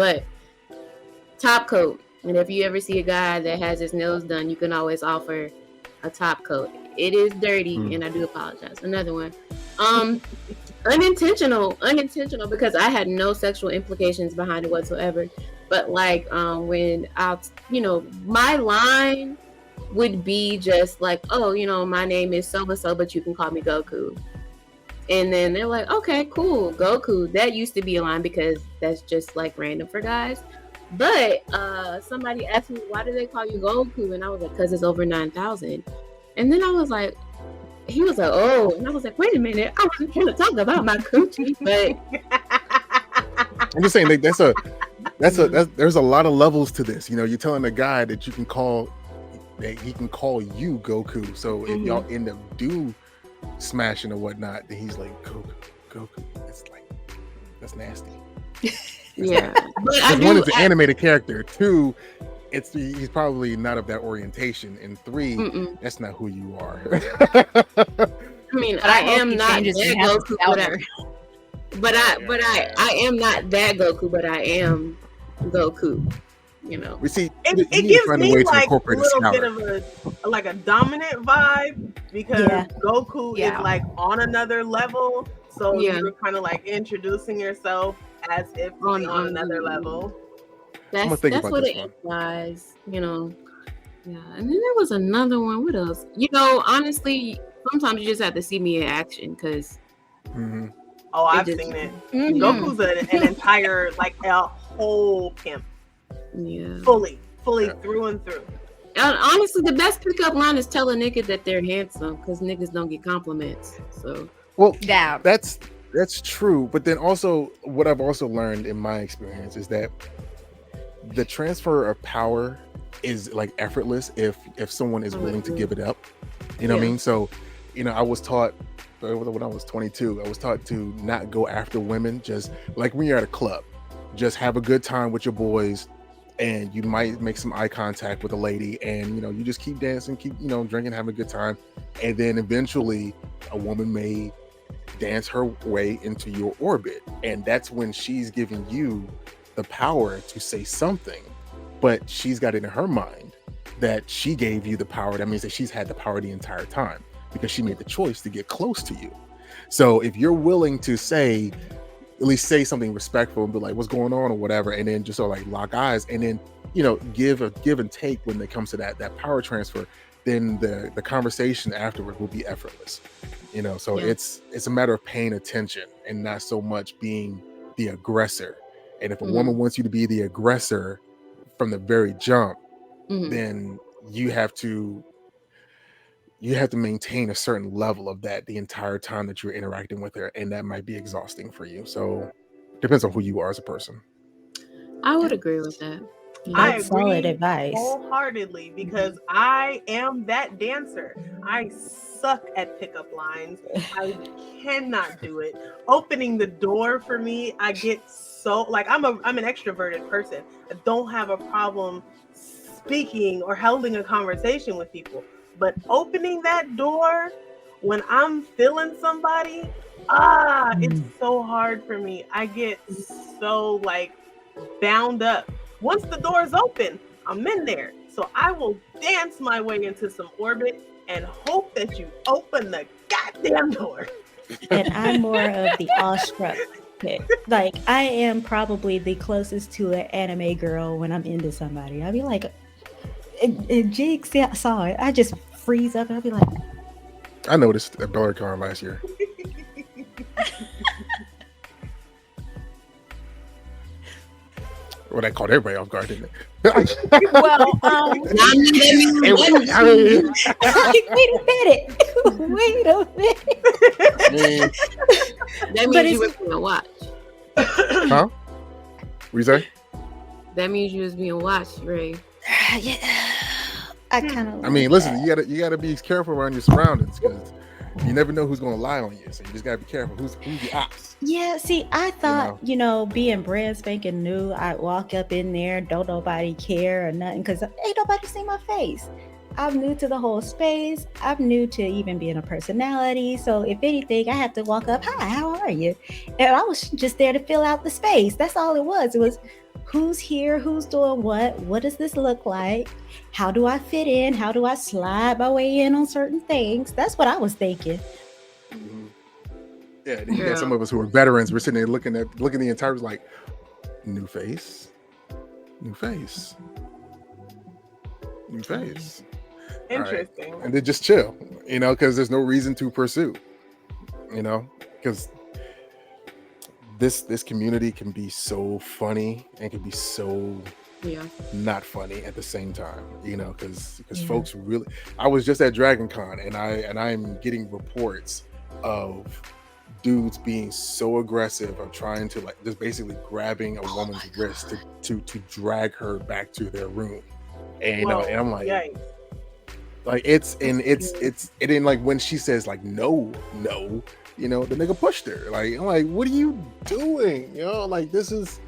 but top coat. And if you ever see a guy that has his nails done, you can always offer a top coat. It is dirty, and I do apologize. Another one. Unintentional because I had no sexual implications behind it whatsoever. But like when my line would be just like, oh, my name is so and so, but you can call me Goku. And then they're like, okay, cool, Goku. That used to be a line because that's just like random for guys. But somebody asked me, why do they call you Goku? And I was like, because it's over 9,000. And then I was like, he was like, oh. And I was like, wait a minute. I wasn't trying to talk about my coochie. But I'm just saying, like, there's a lot of levels to this. You're telling a guy that he can call you Goku. So if y'all end up smashing or whatnot, then he's like, Goku. That's nasty. Yeah. But one, it's an animated character. Two, he's probably not of that orientation. And three, that's not who you are. I mean, I am not that Goku, but I am not that Goku, but I am Goku. We see it gives me like a little bit of a dominant vibe because Goku is like on another level. So you're kind of like introducing yourself as if on another level. That's what it implies, Yeah. And then there was another one. What else? Honestly, sometimes you just have to see me in action because. Oh, I've seen it. Goku's an entire like a whole pimp. Yeah. Fully through and through. And honestly, the best pickup line is tell a nigga that they're handsome because niggas don't get compliments. So. Well, yeah, that's true. But then also, what I've also learned in my experience is that the transfer of power is like effortless if someone is willing to give it up. You know what I mean? So, I was taught when I was 22, I was taught to not go after women. Just like when you're at a club, just have a good time with your boys, and you might make some eye contact with a lady, and you just keep dancing, keep drinking, having a good time, and then eventually a woman may dance her way into your orbit, and that's when she's giving you the power to say something, but she's got it in her mind that she gave you the power. That means that she's had the power the entire time because she made the choice to get close to you. So if you're willing to at least say something respectful and be like, what's going on or whatever, and then just sort of like lock eyes, and then give and take when it comes to that power transfer, then the conversation afterward will be effortless. So it's a matter of paying attention and not so much being the aggressor. And if a woman wants you to be the aggressor from the very jump, then you have to maintain a certain level of that the entire time that you're interacting with her, and that might be exhausting for you. So it depends on who you are as a person. I would agree with that. I agree solid advice wholeheartedly because I am that dancer. I suck at pickup lines. I cannot do it. Opening the door for me, I get so like I'm an extroverted person. I don't have a problem speaking or holding a conversation with people. But opening that door when I'm feeling somebody, it's so hard for me. I get so like bound up. Once the door's open, I'm in there. So I will dance my way into some orbit and hope that you open the goddamn door. And I'm more of the awestruck pick. Like, I am probably the closest to an anime girl when I'm into somebody. I'll be like, and Jig saw it. I just freeze up and I'll be like, I noticed at BellerCon last year. Well, that caught everybody off guard, didn't it? Well, wait a minute. That means you were being watched. Huh? What you say? That means you was being watched, Ray. Yeah. I mean, listen, you gotta be careful around your surroundings because you never know who's gonna lie on you. So you just gotta be careful. Who's the ops? Yeah, see, I thought, being brand spanking new, I'd walk up in there, don't nobody care or nothing, because ain't nobody see my face. I'm new to the whole space. I'm new to even being a personality. So if anything, I have to walk up, hi, how are you? And I was just there to fill out the space. That's all it was. It was, who's here, who's doing what does this look like, how do I fit in, how do I slide my way in on certain things. That's what I was thinking. Mm-hmm. Yeah, then you got some of us who are veterans. We're sitting there looking the entire like new face. Interesting. Right. And then just chill, because there's no reason to pursue, because this community can be so funny and can be so not funny at the same time, because folks really. I was just at Dragon Con and I'm getting reports of dudes being so aggressive of trying to like just basically grabbing a woman's wrist to drag her back to their room, and and I'm like, yikes. Like it's in like when she says like no, the nigga pushed her. Like I'm like, what are you doing? Like this is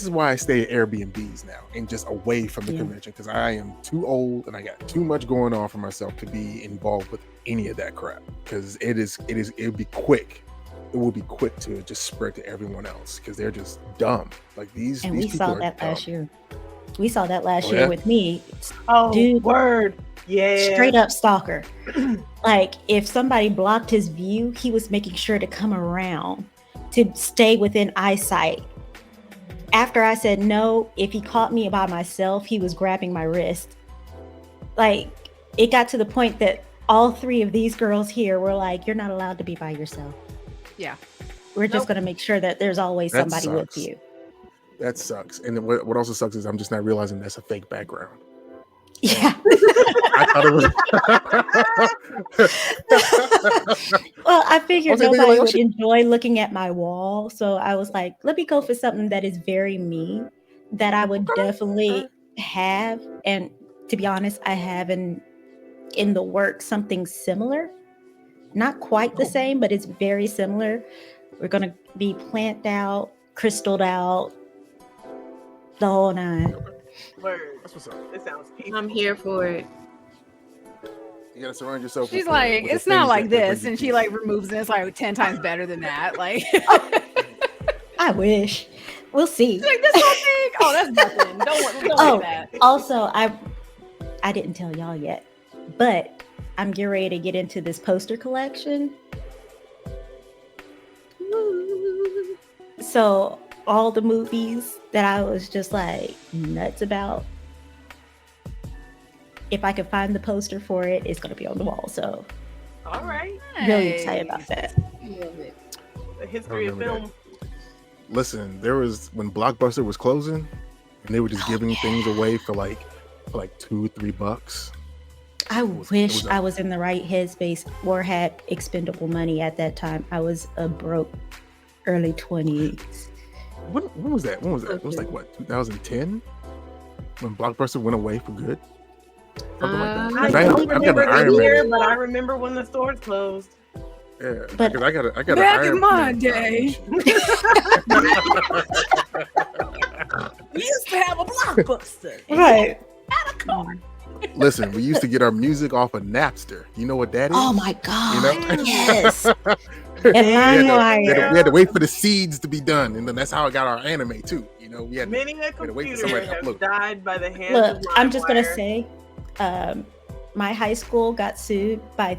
why I stay at Airbnbs now and just away from the convention, because I am too old and I got too much going on for myself to be involved with any of that crap. Because it would be quick. It will be quick to just spread to everyone else because they're just dumb. Like these. And these we saw that dumb. last year. We saw that last year with me. Oh, dude, word. Yeah. Straight up stalker. Like if somebody blocked his view, he was making sure to come around to stay within eyesight. After I said no, if he caught me by myself, he was grabbing my wrist. Like it got to the point that all three of these girls here were like, you're not allowed to be by yourself. Yeah. We're just going to make sure that there's always somebody with you. That sucks. And what also sucks is I'm just not realizing that's a fake background. Yeah. I thought it was. Well, I figured nobody would enjoy looking at my wall. So I was like, let me go for something that is very me, that I would definitely have. And to be honest, I have in the works something similar. Not quite the same, but it's very similar. We're going to be planted out, crystalled out, the whole nine. Word. That's what's up. It sounds peaceful. I'm here for it. You gotta surround yourself. She's like, it's not like this, and she like removes it. It's like 10 times better than that. Like, I wish. We'll see. She's like, this whole thing. Oh, that's nothing. Don't worry that. Also, I didn't tell y'all yet, but I'm getting ready to get into this poster collection. So all the movies that I was just like nuts about, if I could find the poster for it, it's going to be on the wall. So all right, really excited about that. Love it. The history of film. That. Listen, there was when Blockbuster was closing and they were just giving things away for like $2-3. I wish I was in the right headspace or had expendable money at that time. I was a broke early 20s. When was that? It was like what, 2010? When Blockbuster went away for good? Something like that. I don't remember the year, but I remember when the stores closed. Yeah, but I got back in my day. We used to have a Blockbuster. Right. Had a car. Listen, we used to get our music off of Napster. You know what that is? Oh my God. Yes. We had to wait for the seeds to be done, and then that's how I got our anime too. We had many a computer have died by the hands of I'm just gonna say, my high school got sued by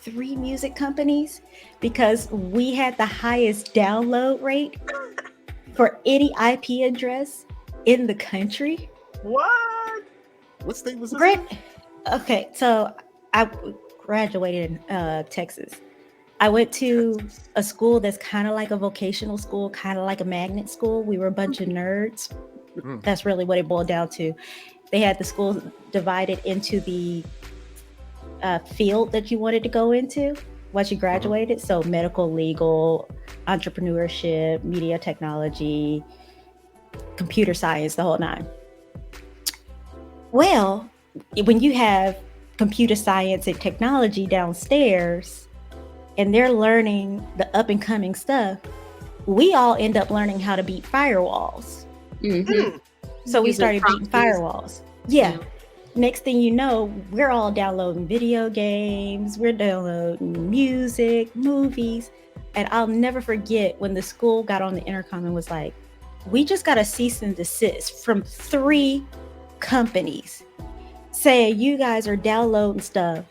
3 music companies because we had the highest download rate for any IP address in the country. What state was this? Okay, so I graduated in Texas. I went to a school that's kind of like a vocational school, kind of like a magnet school. We were a bunch of nerds. That's really what it boiled down to. They had the school divided into the field that you wanted to go into once you graduated. So medical, legal, entrepreneurship, media technology, computer science, the whole nine. Well, when you have computer science and technology downstairs, and they're learning the up and coming stuff, we all end up learning how to beat firewalls. Mm-hmm. So we started beating firewalls. Yeah. Next thing you know, we're all downloading video games, we're downloading music, movies. And I'll never forget when the school got on the intercom and was like, we just got a cease and desist from 3 companies saying you guys are downloading stuff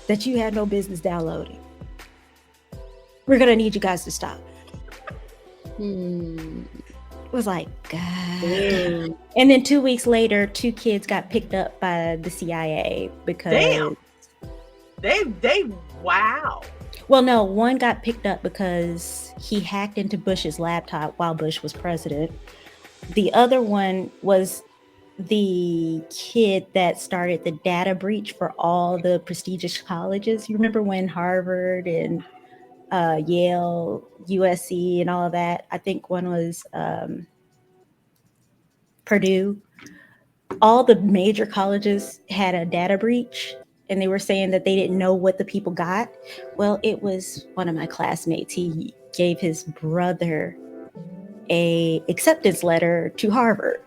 that you had no business downloading. We're gonna need you guys to stop. It was like, God. Damn. And then 2 weeks later, 2 kids got picked up by the CIA because they wow. Well, no, one got picked up because he hacked into Bush's laptop while Bush was president. The other one was the kid that started the data breach for all the prestigious colleges. You remember when Harvard and Yale, USC, and all of that? I think one was Purdue. All the major colleges had a data breach, and they were saying that they didn't know what the people got. Well, it was one of my classmates. He gave his brother a acceptance letter to Harvard.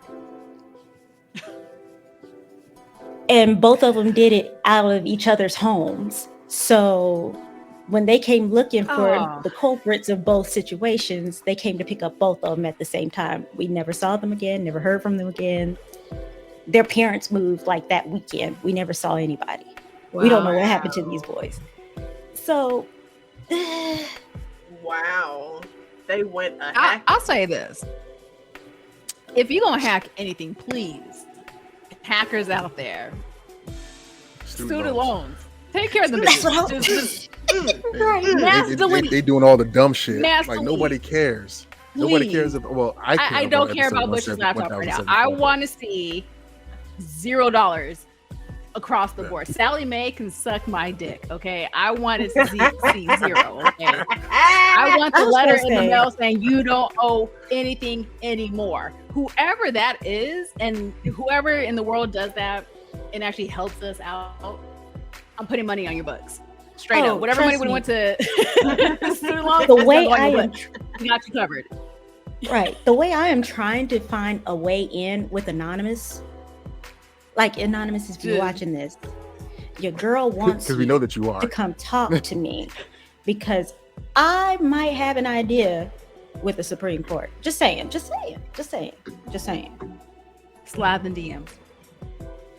And both of them did it out of each other's homes. So when they came looking for the culprits of both situations, they came to pick up both of them at the same time. We never saw them again, never heard from them again. Their parents moved like that weekend. We never saw anybody. Wow. We don't know what happened to these boys. So, wow. They went I'll say this. If you're going to hack anything, please, hackers out there, student loans. Take care of the business. They doing all the dumb shit. Like nobody cares. Please. Nobody cares. Well, I don't care about Bush's laptop right now. I want to see $0 across the board. Sally Mae can suck my dick. Okay, I wanted to see 0. Okay, I want the letter in the mail saying you don't owe anything anymore. Whoever that is, and whoever in the world does that and actually helps us out, I'm putting money on your books. Straight up. Whatever money we went to student loans, the way I am, we got you covered. Right. The way I am trying to find a way in with Anonymous, like Anonymous, if you're watching this, your girl wants we know that you are to come talk to me because I might have an idea with the Supreme Court. Just saying. Slide the DMs.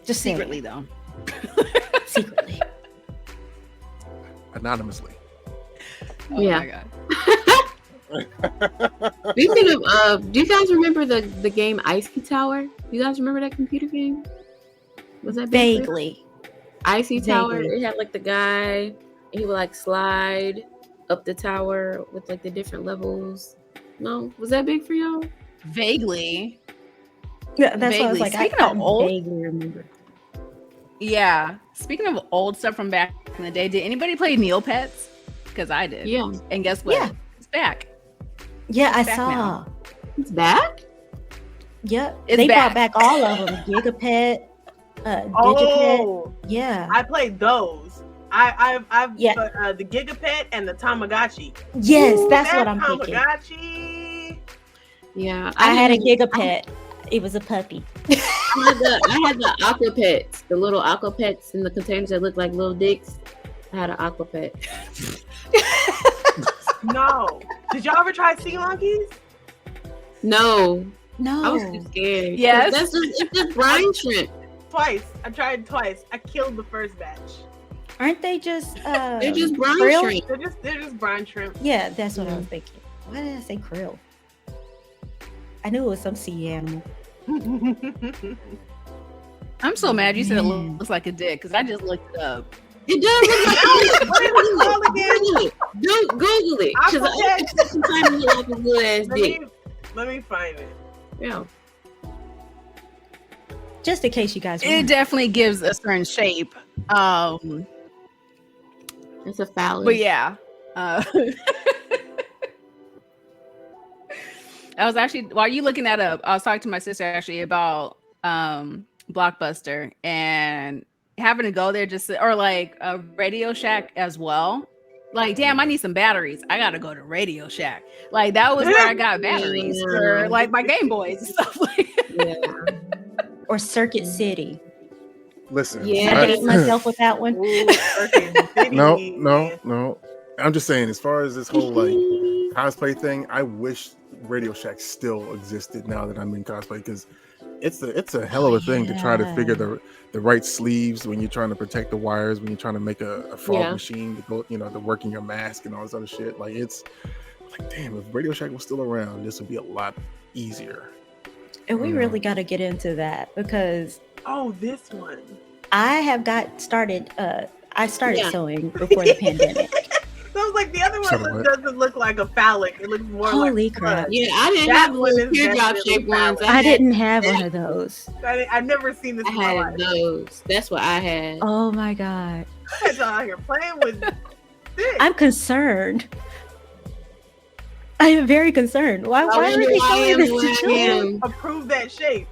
Just secretly though. Secretly. Anonymously. Oh my God. Speaking of, do you guys remember the game Icy Tower? You guys remember that computer game? Was that vaguely? Icy Tower. It had like the guy, and he would like slide up the tower with like the different levels. No, was that big for y'all? Vaguely. Yeah, that's what I was like. Speaking I of old, vaguely remember. Yeah. Speaking of old stuff from back in the day, did anybody play Neopets? Because I did. Yeah. And guess what? Yeah. It's back. Yeah, it's I saw. Now. It's back? Yep. It's they back. brought back all of them. Gigapet, Digipet. Yeah. I played those. I've the Gigapet and the Tamagotchi. Yes, that's what I'm thinking. Tamagotchi. Yeah. I had a Gigapet. It was a puppy. I had the Aquapets, the little Aquapets in the containers that look like little dicks. I had an Aquapet. No. Did y'all ever try sea monkeys? No. No. I was too scared. Yes. It's just brine shrimp. Twice. I tried twice. I killed the first batch. Aren't they just they're just brine krill? shrimp. They're just brine shrimp. Yeah, that's what I was thinking. Why did I say krill? I knew it was some sea animal. I'm so mad you said it looks like a dick because I just looked it up. It does look like what is it called again? Google it. Because I sometimes it look like a good ass dick. Let me find it. Yeah. Just in case you guys It definitely gives a certain shape. It's a phallus. But yeah. I was actually, while you looking that up, I was talking to my sister actually about Blockbuster and having to go there or like a Radio Shack as well. Like, damn, I need some batteries. I gotta go to Radio Shack. Like, that was where I got batteries for like my Game Boys and stuff like that. Or Circuit City. Listen, I hate myself with that one. No. I'm just saying, as far as this whole like cosplay thing, I wish Radio Shack still existed now that I'm in cosplay, because it's a hell of a thing to try to figure the right sleeves when you're trying to protect the wires, when you're trying to make a fog machine to go, to work in your mask and all this other shit. Like, it's like, damn, if Radio Shack was still around, this would be a lot easier. And we really got to get into that, because this one I have got started. I started sewing before the pandemic. So I was like, the other one doesn't look like a phallic. It looks more Holy like crap. Yeah, I didn't have one teardrop shaped ones. I didn't have one of those. I've never seen this. I had those. That's what I had. Oh my god. I'm out here playing with this. I'm concerned. I am very concerned. Why are they showing this to children? Approve that shape.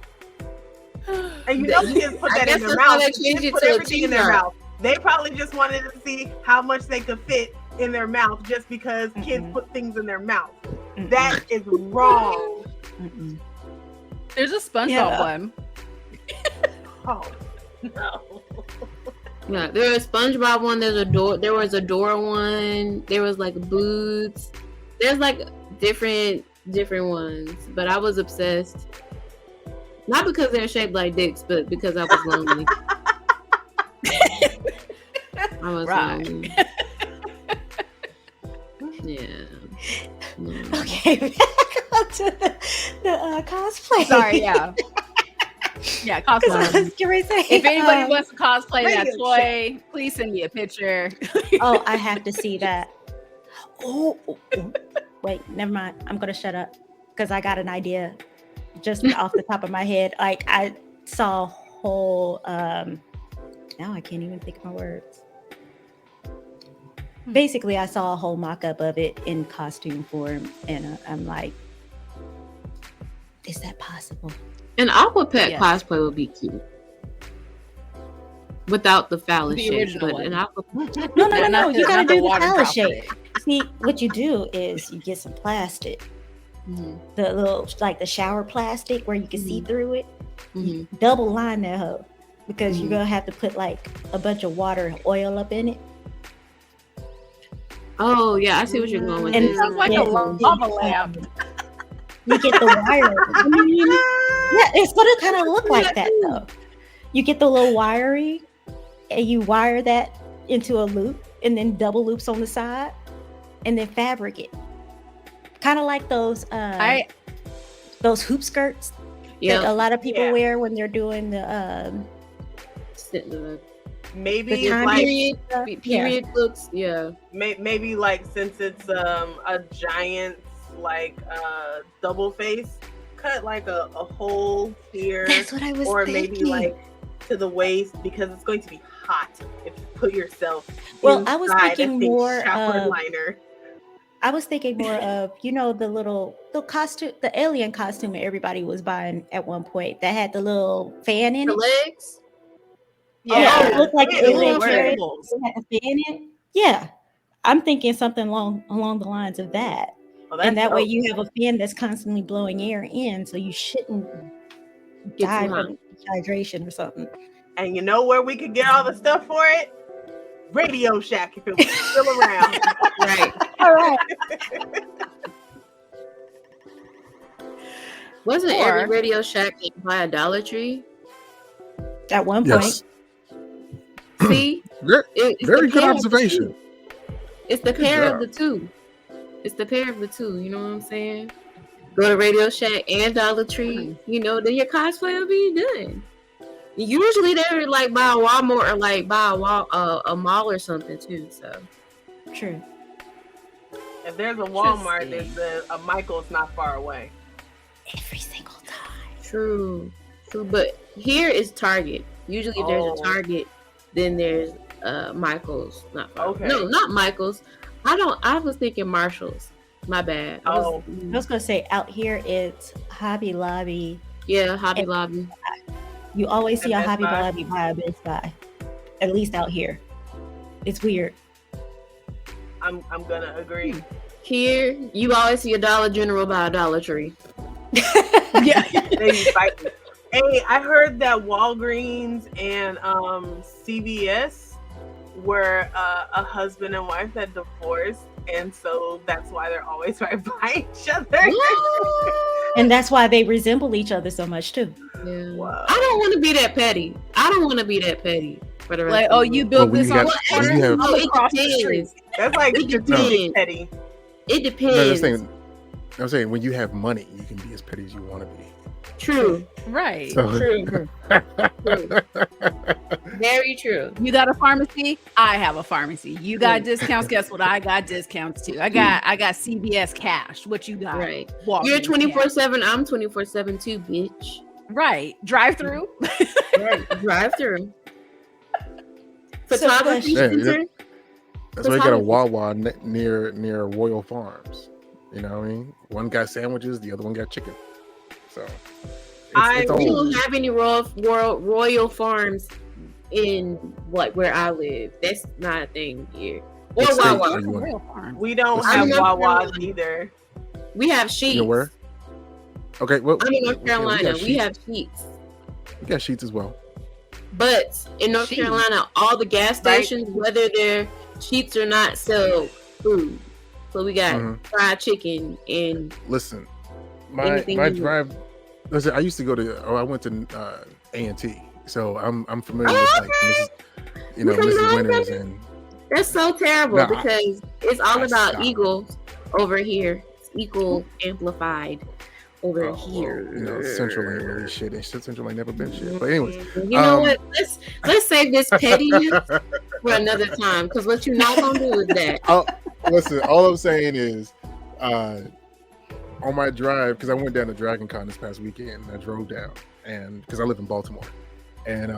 And you know, kids put that in their mouth. Kids put everything in their mouth. They probably just wanted to see how much they could fit in their mouth, just because kids put things in their mouth. That is wrong. There's a SpongeBob one. Oh no. Yeah, there was a SpongeBob one. There was a Dora one. There was like boots. There's like different ones, but I was obsessed. Not because they're shaped like dicks, but because I was lonely. I was lonely. Yeah. No. Okay, back on to the cosplay. Sorry, yeah. Yeah, cosplay. If anybody wants to cosplay that toy, please send me a picture. Oh, I have to see that. Oh, wait, never mind. I'm gonna shut up because I got an idea just off the top of my head. Like, I saw a whole now I can't even think of my words. Basically, I saw a whole mock-up of it in costume form, and I'm like, is that possible? An Aqua Pet cosplay would be cute. Without the phallus shape, but an Aqua Pet. No. You gotta do the phallus shape. See, what you do is you get some plastic, the little, like the shower plastic where you can see through it. You double line that hoe, because you're gonna have to put like a bunch of water and oil up in it. Oh yeah, I see what you're going with. And it sounds like a lava lamp. You get the wire. It's gonna kind of look like that though. You get the little wiring, and you wire that into a loop, and then double loops on the side, and then fabric it. Kind of like those hoop skirts that a lot of people wear when they're doing the maybe like period looks. Maybe like, since it's a giant like double face, cut like a hole here. That's what I was or thinking. Maybe like to the waist, because it's going to be hot if you put yourself I was thinking more shower liner. I was thinking more of, the costume, the alien costume that everybody was buying at one point that had the little fan in the it. legs. Yeah, it looked like it alien was had a fan in it. Yeah, I'm thinking something along the lines of that. And that way you have a fan that's constantly blowing air in, so you shouldn't die from dehydration or something. And you know where we could get all the stuff for it? Radio Shack, if it was still around. Right. All right. Wasn't every Radio Shack by a Dollar Tree? At one point. Yes. See? Very good observation. It's the pair of the two. It's the pair of the two, you know what I'm saying? Go to Radio Shack and Dollar Tree, then your cosplay will be done. Usually they're like by a Walmart or like by a mall or something too. So true. If there's a Walmart, there's a Michael's not far away. Every single time. True. But here is Target. Usually if there's a Target, then there's Michael's not far. Okay. No, not Michael's. I was thinking Marshall's. My bad. I was gonna say out here it's Hobby Lobby. Yeah, Hobby Lobby. You always see a Hobby Lobby by a Best Buy. At least out here. It's weird. I'm gonna agree. Here, you always see a Dollar General by a Dollar Tree. Yeah. Hey, I heard that Walgreens and CVS were a husband and wife that divorced, and so that's why they're always right by each other. And that's why they resemble each other so much too. Yeah. Wow. I don't want to be that petty. For the rest like, of the you built this on it depends. That's like strategic petty. It depends. No, I'm saying when you have money, you can be as petty as you want to be. True. Right. So. True. Very true. You got a pharmacy? I have a pharmacy. You got discounts? Guess what? I got discounts too. I got CVS cash. What you got? Right. You're 24/7. I'm 24/7 too, bitch. Right. Drive through. Right. Drive through. Photography. That's why you got a Wawa near Royal Farms. You know what I mean? One got sandwiches, the other one got chicken. So we don't have any Royal Farms in where I live. That's not a thing here. Or Wawa. We don't have Wawa either. We have Sheetz. You know where? Okay, well, I'm in North Carolina. We have Sheetz. We got Sheetz as well. But in North Carolina, all the gas stations, whether they're Sheetz or not, sell food. So we got fried chicken and my drive. Listen, I used to go to. I went to A&T, so I'm familiar with Mrs. Winters and. That's so terrible because it's all about Eagles over here. It's Eagle amplified over here. Well, Central ain't really shit. Central ain't never been shit. But anyways, you know what? Let's save this pettiness for another time because what you're not gonna do is that. Listen, all I'm saying is, on my drive, because I went down to Dragon Con this past weekend, and I drove down, and because I live in Baltimore, and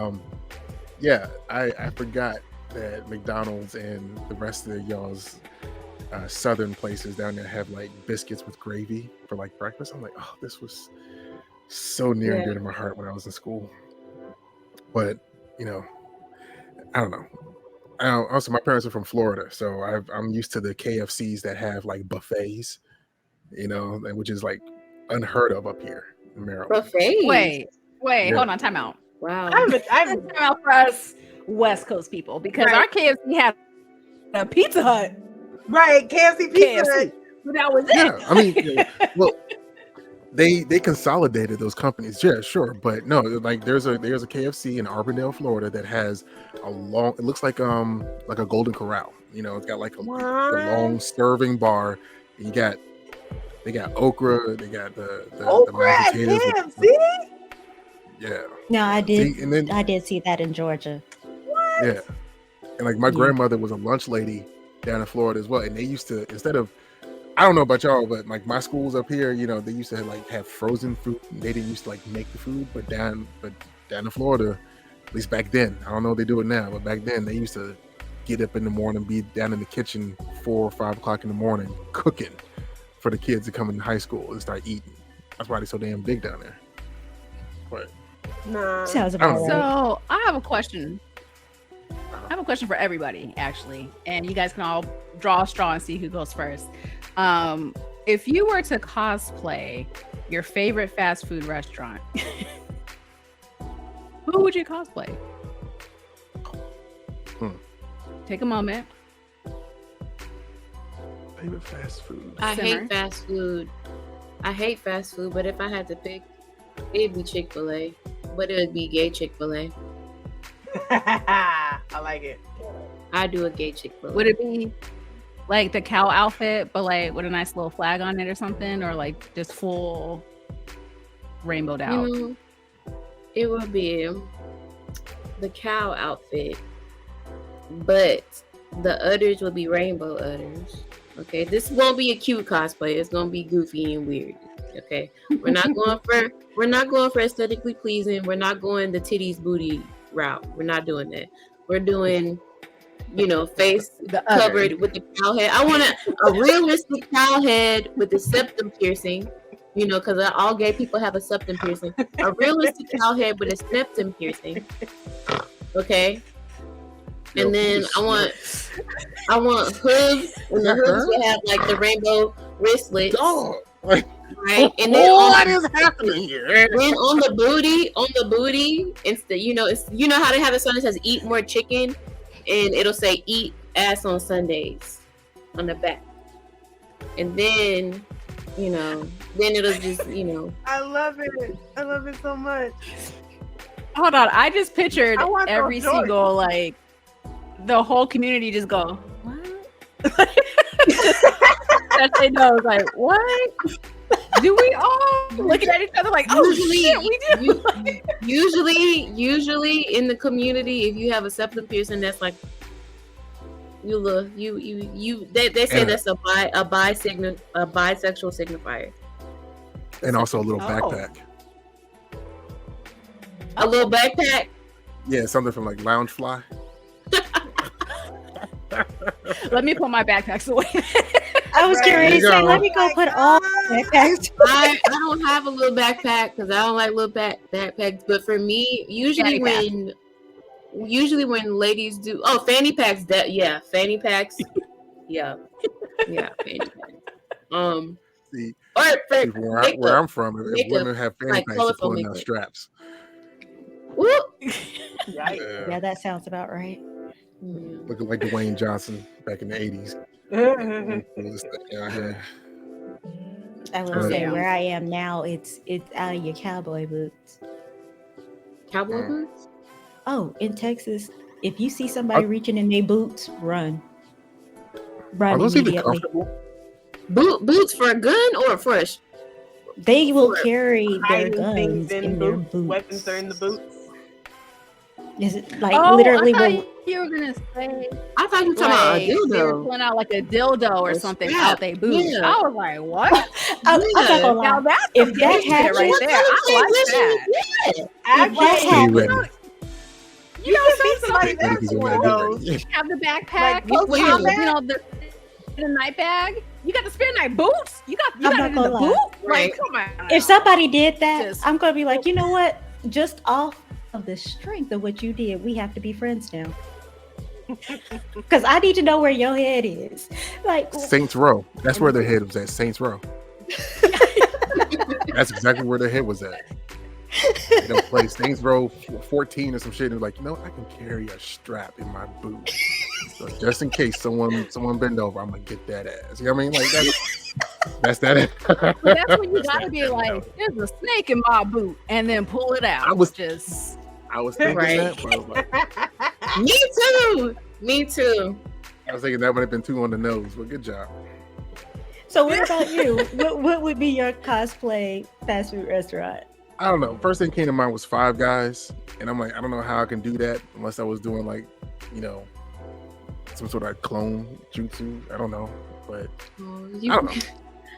I forgot that McDonald's and the rest of y'all's southern places down there have like biscuits with gravy for like breakfast. I'm like, oh, this was so near and dear to my heart when I was in school. But I don't know. Also, my parents are from Florida, so I'm used to the KFCs that have like buffets, which is like unheard of up here in Maryland. Buffets? Wait, hold on, time out. Wow. Time out for us West Coast people because our KFC had a Pizza Hut. Right, KFC Pizza Hut. But that was it. Yeah, I mean, well, they consolidated those companies. Yeah, sure, but no, like there's a KFC in Arbondale, Florida that has it looks like a Golden Corral. It's got like a long serving bar. And they got okra. They got the mashed potatoes. Yeah. No, I did. I did see that in Georgia. What? Yeah, and like my grandmother was a lunch lady down in Florida as well, and they used to, instead of, I don't know about y'all, but like my schools up here, they used to have frozen food. They didn't used to like make the food, but down in Florida, at least back then, I don't know if they do it now, but back then they used to get up in the morning, be down in the kitchen 4 or 5 o'clock in the morning cooking for the kids to come in high school and start eating. That's why they're so damn big down there. But sounds about right. So I have a question. For everybody, actually, and you guys can all draw a straw and see who goes first. If you were to cosplay your favorite fast food restaurant, who would you cosplay? Take a moment. Favorite fast food. I hate fast food, but if I had to pick, it'd be Chick-fil-A, but it would be gay Chick-fil-A. I like it. I do a gay Chick-fil-A. Would it be like the cow outfit, but like with a nice little flag on it or something, or like just full rainbowed out? It would be the cow outfit, but the udders would be rainbow udders. Okay, this won't be a cute cosplay. It's gonna be goofy and weird. Okay, we're not going for aesthetically pleasing. We're not going the titties booty route. We're not doing that. We're doing, face covered with the cow head. I want a realistic cow head with the septum piercing, because all gay people have a septum piercing. A realistic cow head with a septum piercing. Okay. And then I want hooves, and the hooves will have like the rainbow wristlets. Right, and then what is happening here? Then on the booty, instead, it's how they have a sign that says "Eat more chicken," and it'll say "Eat ass on Sundays" on the back. and then then it'll just I love it. I love it so much. Hold on, I just pictured every single the whole community just go, what? That they know, like, what? Do we all looking at each other like, oh shit, we do? Usually in the community, if you have a septum piercing, that's like they say that's a bisexual signifier. And also a little backpack. A little backpack? Yeah, something from like Loungefly. Let me put my backpacks away. I was getting ready to say, let me go put all my backpacks. I don't have a little backpack because I don't like little backpacks. But for me, usually when ladies do fanny packs, fanny packs. Yeah, fanny packs. See, or where I'm from, if women have fanny packs, they're pulling out straps. Yeah, that sounds about right. Looking like Dwayne Johnson back in the 80s. I will say where I am now, it's out of your cowboy boots. Cowboy boots? Oh, in Texas, if you see somebody reaching in their boots, run. Are those even comfortable? Boots for a gun or for a... They will carry their guns in their boots. Weapons are in the boots. Is it literally? I thought you were gonna say. I thought you were talking about a dildo. They were pulling out like a dildo or something out their boots. Yeah. I was like, what? I'm not gonna lie. Now that's if that happened right there, I like that. Actually, you know, somebody have the backpack, the night bag. You got the spare night boots. You got it in the boot. Like, come on. If somebody did that, I'm gonna be like, you know what? Just off of the strength of what you did, we have to be friends now. Because I need to know where your head is. Like Saints Row. That's where their head was at. Saints Row. That's exactly where their head was at. They don't play Saints Row 14 or some shit. And like, I can carry a strap in my boot. So just in case someone bend over, I'm gonna get that ass. You know what I mean? Like that's that. That's when you gotta be like, there's a snake in my boot, and then pull it out. I was thinking that, but I was like, Me too. I was thinking that would have been too on the nose, but good job. So what about you? What would be your cosplay fast food restaurant? I don't know. First thing came to mind was Five Guys, and I'm like, I don't know how I can do that unless I was doing like, some sort of clone jutsu. I don't know, but I don't know.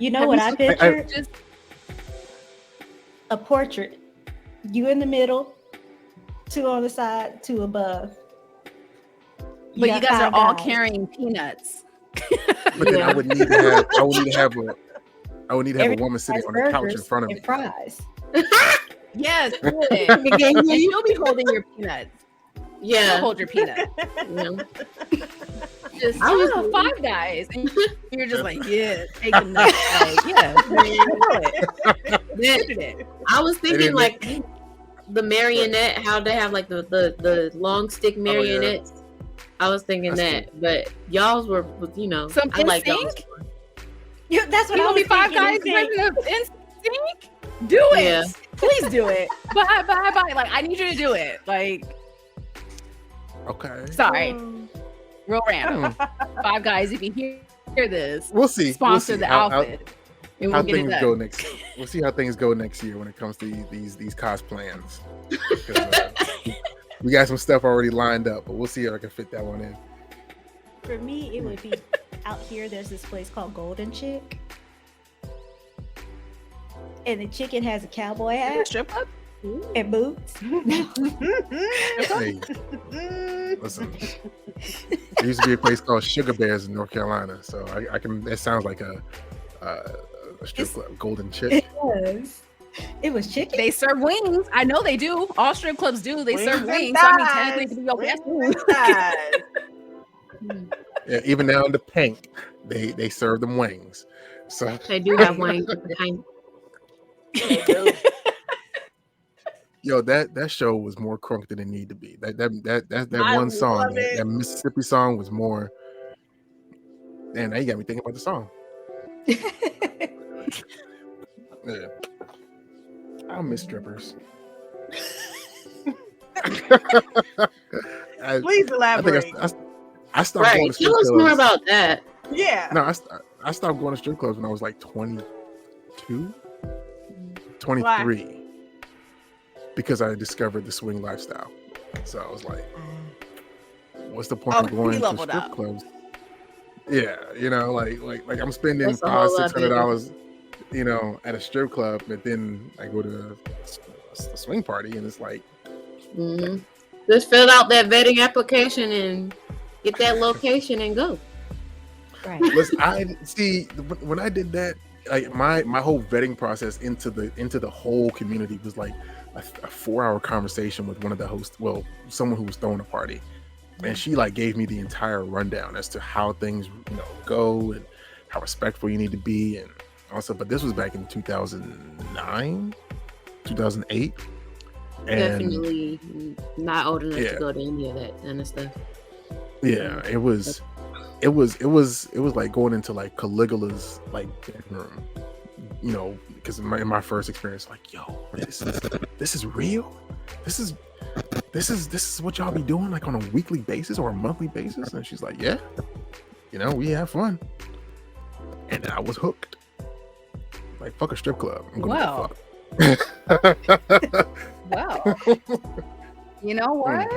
You know what I pictured? Just a portrait. You in the middle, two on the side, two above. But you guys are all carrying peanuts. But then I would need to have a woman sitting on a couch in front of me. Fries. Yes, you'll be holding your peanuts. Yeah, you'll hold your peanut. Just Five Guys, and you're just like, take them nuts. I was thinking like the marionette, how they have like the long stick marionettes. I was thinking but y'all's were, some I like y'all's. That's what I was be Five Guys in sync. Do it, yeah. Please do it. Bye. Like, I need you to do it. Like, okay. Sorry, real random. Five Guys, if you hear this, we'll see. Sponsor the outfit. How things go next. We'll see how things go next year when it comes to these plans. We got some stuff already lined up, but we'll see if I can fit that one in. For me, it would be out here. There's this place called Golden Chick, and the chicken has a cowboy hat and boots. Hey, listen. There used to be a place called Sugar Bears in North Carolina, so I can. That sounds like a strip club, Golden Chick. It was chicken. They serve wings. I know they do. All strip clubs do. They serve wings. So, I mean, technically, it could be your best food. Yeah, even down to Pink, they serve them wings. So they do have wings. Yo, that show was more crunk than it needed to be. That one song, that Mississippi song was more. Man, now you got me thinking about the song. Yeah. I miss strippers. Please elaborate. I stopped going to strip clubs. Tell us more about that. Yeah. No, I stopped going to strip clubs when I was like 22, 23. Why? Because I discovered the swing lifestyle. So I was like, what's the point of going to strip clubs? Yeah, you know, like I'm spending $500-$600, you know, at a strip club, but then I go to a swing party and it's like, just fill out that vetting application and get that location and go. Right. Listen, I see when I did that, like my whole vetting process into the whole community was like a 4-hour conversation with one of the hosts, well, someone who was throwing a party. And she like gave me the entire rundown as to how things, you know, go and how respectful you need to be. And also, but this was back in 2009, 2008. And definitely not old enough to go to any of that kind of stuff. Yeah, it was like going into like Caligula's like bedroom, you know, because in my first experience, like, yo, this is real. This is what y'all be doing like on a weekly basis or a monthly basis. And she's like, yeah, you know, we have fun. And then I was hooked. Like, fuck a strip club. I'm gonna fuck. Well, you know what?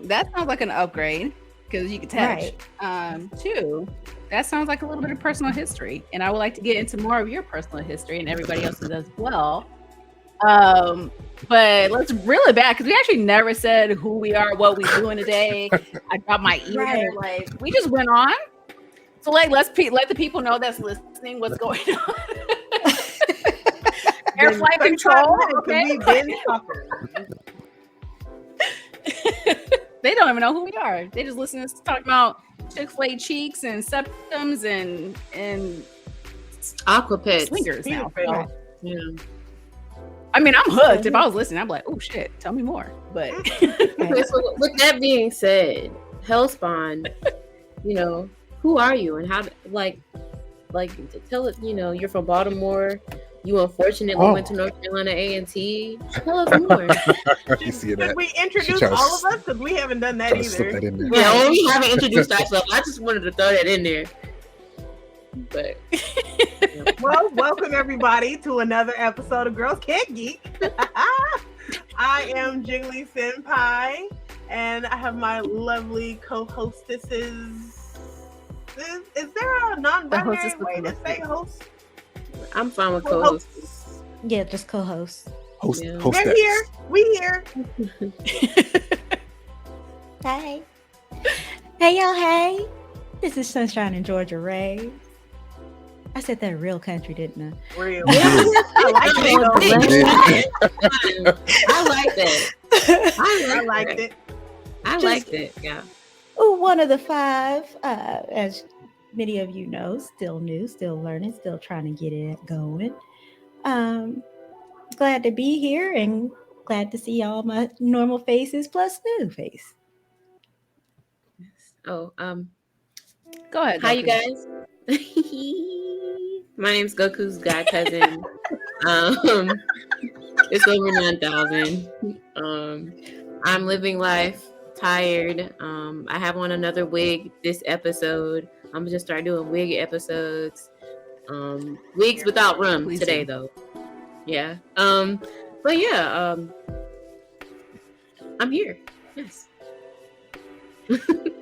That sounds like an upgrade because you can touch. Right. 2, that sounds like a little bit of personal history, and I would like to get into more of your personal history and everybody else's as well. But let's reel it back because we actually never said who we are, what we doing today. I dropped my email. Right. Like, we just went on. So like, let the people know that's listening what's going on. Air flight control. Okay. They don't even know who we are. They just listen to us talk about Chick-fil-A cheeks and septums and aquapets, swingers now. So, yeah. I mean, I'm hooked. If I was listening, I'm like, oh shit, tell me more. But okay, so with that being said, Hellspawned, you know, who are you and how, like tell it, you know, you're from Baltimore. You unfortunately went to North Carolina A&T. Tell us more. Should we introduce all of us? Because we haven't done that either. Yeah, we haven't introduced ourselves. I just wanted to throw that in there. But well, welcome everybody to another episode of Girls Can't Geek. I am Jiggly Senpai, and I have my lovely co-hostesses. Is there a non-binary way to say host? I'm fine with co-hosts. Yeah, just co-hosts. They're here. We here. Hey. Hey, y'all. Hey. This is Sunshine and Georgia Ray. I said that real country, didn't I? Real. Yeah. I like that. I liked it. I liked it. Yeah. One of the 5, as many of you know, still new, still learning, still trying to get it going. Glad to be here and glad to see all my normal faces plus new face. Oh, go ahead. Hi, you guys. My name's Goku's god cousin. It's over 9,000. I'm living life, tired. I have on another wig this episode. I'm gonna just start doing wig episodes. Wigs without rum today, though. Yeah. But yeah. I'm here. Yes.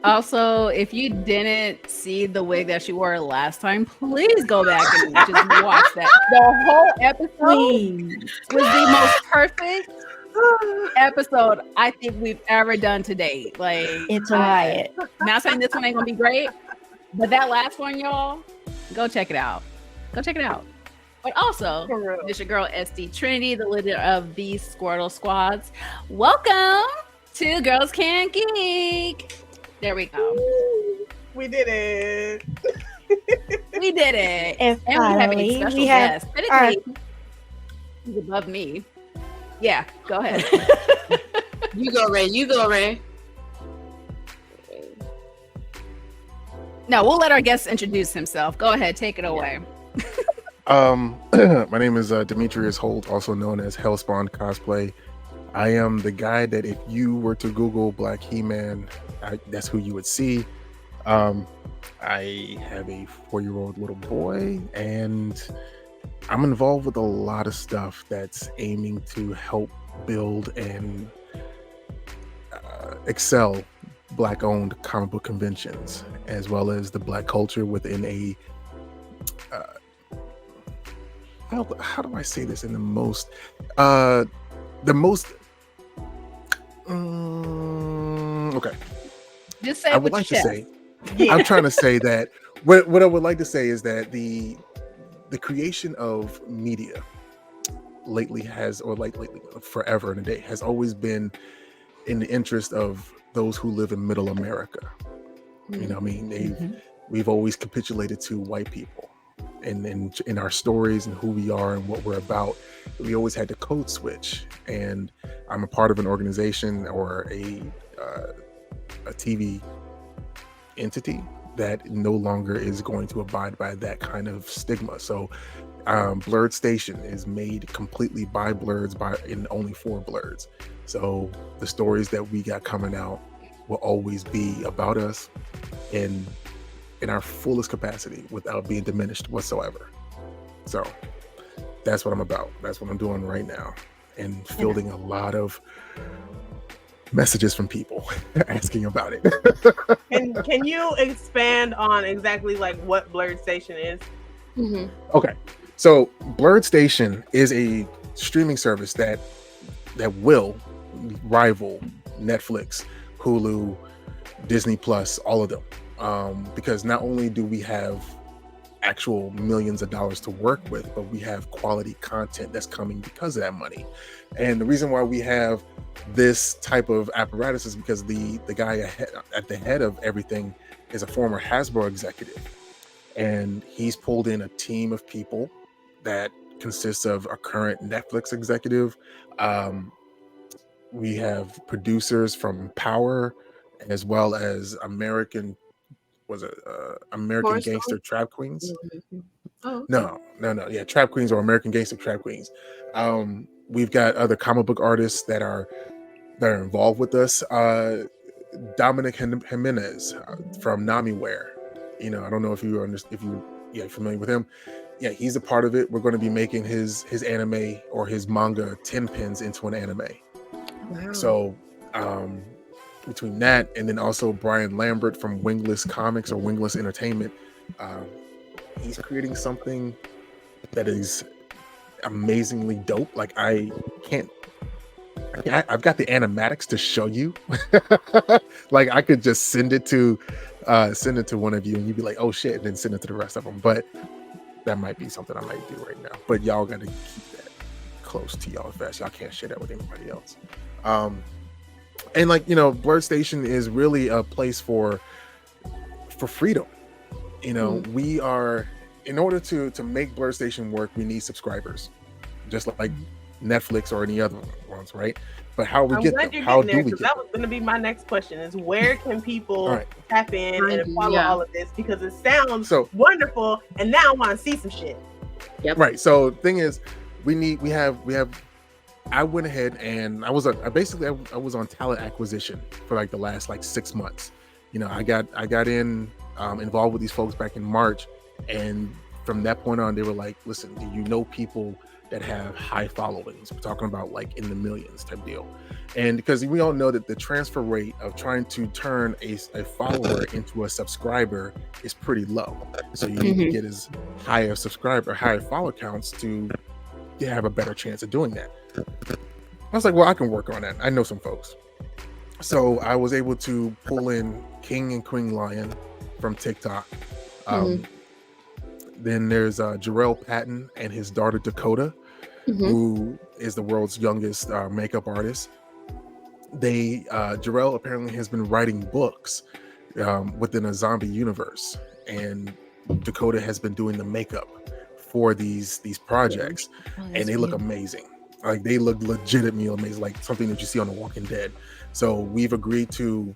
Also, if you didn't see the wig that she wore last time, please go back and just watch that. The whole episode was the most perfect episode I think we've ever done to date. Like, it's a riot. Not saying this one ain't gonna be great, but that last one, y'all, go check it out. Go check it out. But also, it's your girl SD Trinity, the leader of the Squirtle Squads. Welcome to Girls Can't Geek. There we go. We did it. We did it. And we have a special guest. He's above me. Yeah, go ahead. You go, Ray. No, we'll let our guest introduce himself. Go ahead, take it away. My name is Demetrius Holt, also known as Hellspawned Cosplay. I am the guy that if you were to Google Black He-Man, that's who you would see. I have a 4-year-old little boy, and I'm involved with a lot of stuff that's aiming to help build and excel Black-owned comic book conventions, as well as the Black culture within a how do I say this in the most okay. Just say I would what like you to say. I'm trying to say that what I would like to say is that the creation of media lately forever and a day has always been in the interest of those who live in middle America. You know what I mean? We've always capitulated to white people, and in our stories and who we are and what we're about, we always had to code switch. And I'm a part of an organization or a TV entity that no longer is going to abide by that kind of stigma. So Blerdstation is made completely by Blerds, and only for Blerds. So the stories that we got coming out will always be about us in our fullest capacity without being diminished whatsoever. So that's what I'm about. That's what I'm doing right now, and fielding a lot of messages from people asking about it. Can you expand on exactly like what Blerdstation is? Okay, so Blerdstation is a streaming service that will rival Netflix, Hulu, Disney Plus, all of them, because not only do we have actual millions of dollars to work with, but we have quality content that's coming because of that money. And the reason why we have this type of apparatus is because the guy at the head of everything is a former Hasbro executive, and he's pulled in a team of people that consists of a current Netflix executive. We have producers from Power, as well as American Gangster Trap Queens. Oh, okay. No. Yeah, Trap Queens or American Gangster Trap Queens. We've got other comic book artists that are involved with us. Dominic Jimenez from Namiware. You know, I don't know if you're familiar with him. Yeah, he's a part of it. We're going to be making his anime or his manga 10 pins into an anime. Wow. So between that and then also Brian Lambert from Wingless Comics or Wingless Entertainment, he's creating something that is amazingly dope. Like I've got the animatics to show you. Like I could just send it to one of you and you'd be like, oh shit, and then send it to the rest of them. But that might be something I might do right now. But y'all got to keep that close to y'all fast. Y'all can't share that with anybody else. And like, you know, Blerdstation is really a place for freedom. You know, we are, in order to make Blerdstation work, we need subscribers, just like Netflix or any other ones, right? But how we get them? How do we get them? That was going to be my next question: is where can people tap in and follow all of this? Because it sounds wonderful, and now I want to see some shit. Yep. Right. So the thing is, we have. I went ahead and I was on talent acquisition for like the last 6 months. You know, I got involved with these folks back in March, and from that point on, they were like, "Listen, do you know people that have high followings?" We're talking about like in the millions type deal. And because we all know that the transfer rate of trying to turn a follower into a subscriber is pretty low. So you need to get as high a subscriber, higher follower counts to have a better chance of doing that. I was like, well, I can work on that. I know some folks. So I was able to pull in King and Queen Lion from TikTok. Then there's Jarrell Patton and his daughter Dakota, who is the world's youngest makeup artist. Jarrell apparently has been writing books within a zombie universe, and Dakota has been doing the makeup for these projects, and they look amazing. Like they look legitimately amazing, like something that you see on The Walking Dead. So we've agreed to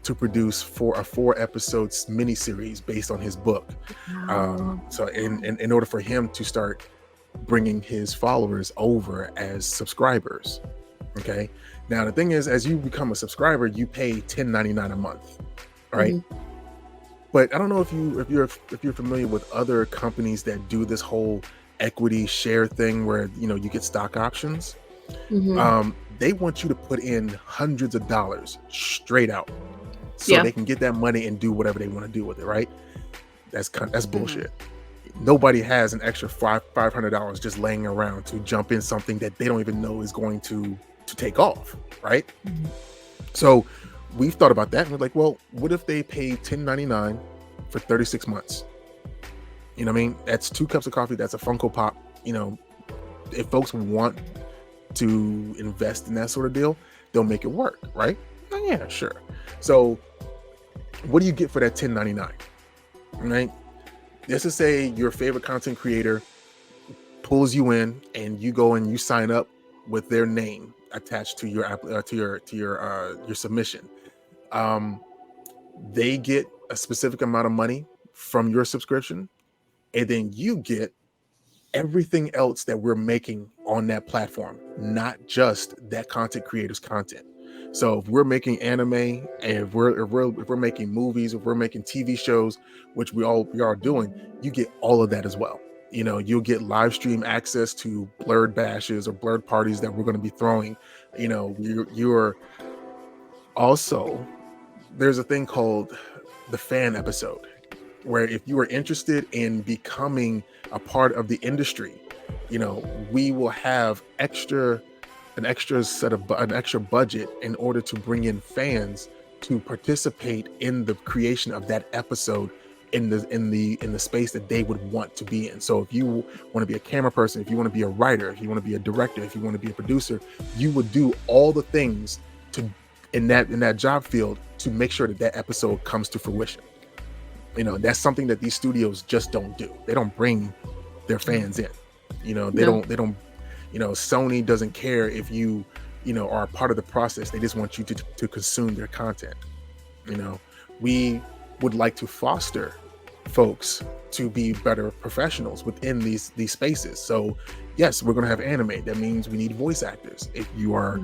to produce for a 4-episode miniseries based on his book. So in order for him to start bringing his followers over as subscribers. Okay. Now the thing is, as you become a subscriber, you pay $10.99 a month, right? But I don't know if you're familiar with other companies that do this whole equity share thing where you get stock options. They want you to put in hundreds of dollars straight out, so they can get that money and do whatever they want to do with it, right? That's bullshit. Nobody has an extra $500 just laying around to jump in something that they don't even know is going to take off, right? So we've thought about that, and we're like, well, what if they pay $10.99 for 36 months? You know what I mean? That's 2 cups of coffee. That's a Funko Pop. If folks want to invest in that sort of deal, they'll make it work, right? Oh, yeah, sure. So what do you get for that $10.99, right? Let's just say your favorite content creator pulls you in and you go and you sign up with their name attached to your your submission. They get a specific amount of money from your subscription, and then you get everything else that we're making on that platform, not just that content creator's content. So if we're making anime, and if we're making movies, if we're making TV shows, which we are doing, you get all of that as well. You'll get live stream access to blurred bashes or blurred parties that we're going to be throwing. You're also, there's a thing called the fan episode, where if you are interested in becoming a part of the industry, we will have an extra budget in order to bring in fans to participate in the creation of that episode in the space that they would want to be in. So if you want to be a camera person, if you want to be a writer, if you want to be a director, if you want to be a producer, you would do all the things in that job field to make sure that episode comes to fruition. That's something that these studios just don't do. They don't bring their fans in. They don't Sony doesn't care if you are a part of the process. They just want you to consume their content. We would like to foster folks to be better professionals within these spaces. So yes, we're going to have anime. That means we need voice actors. If you are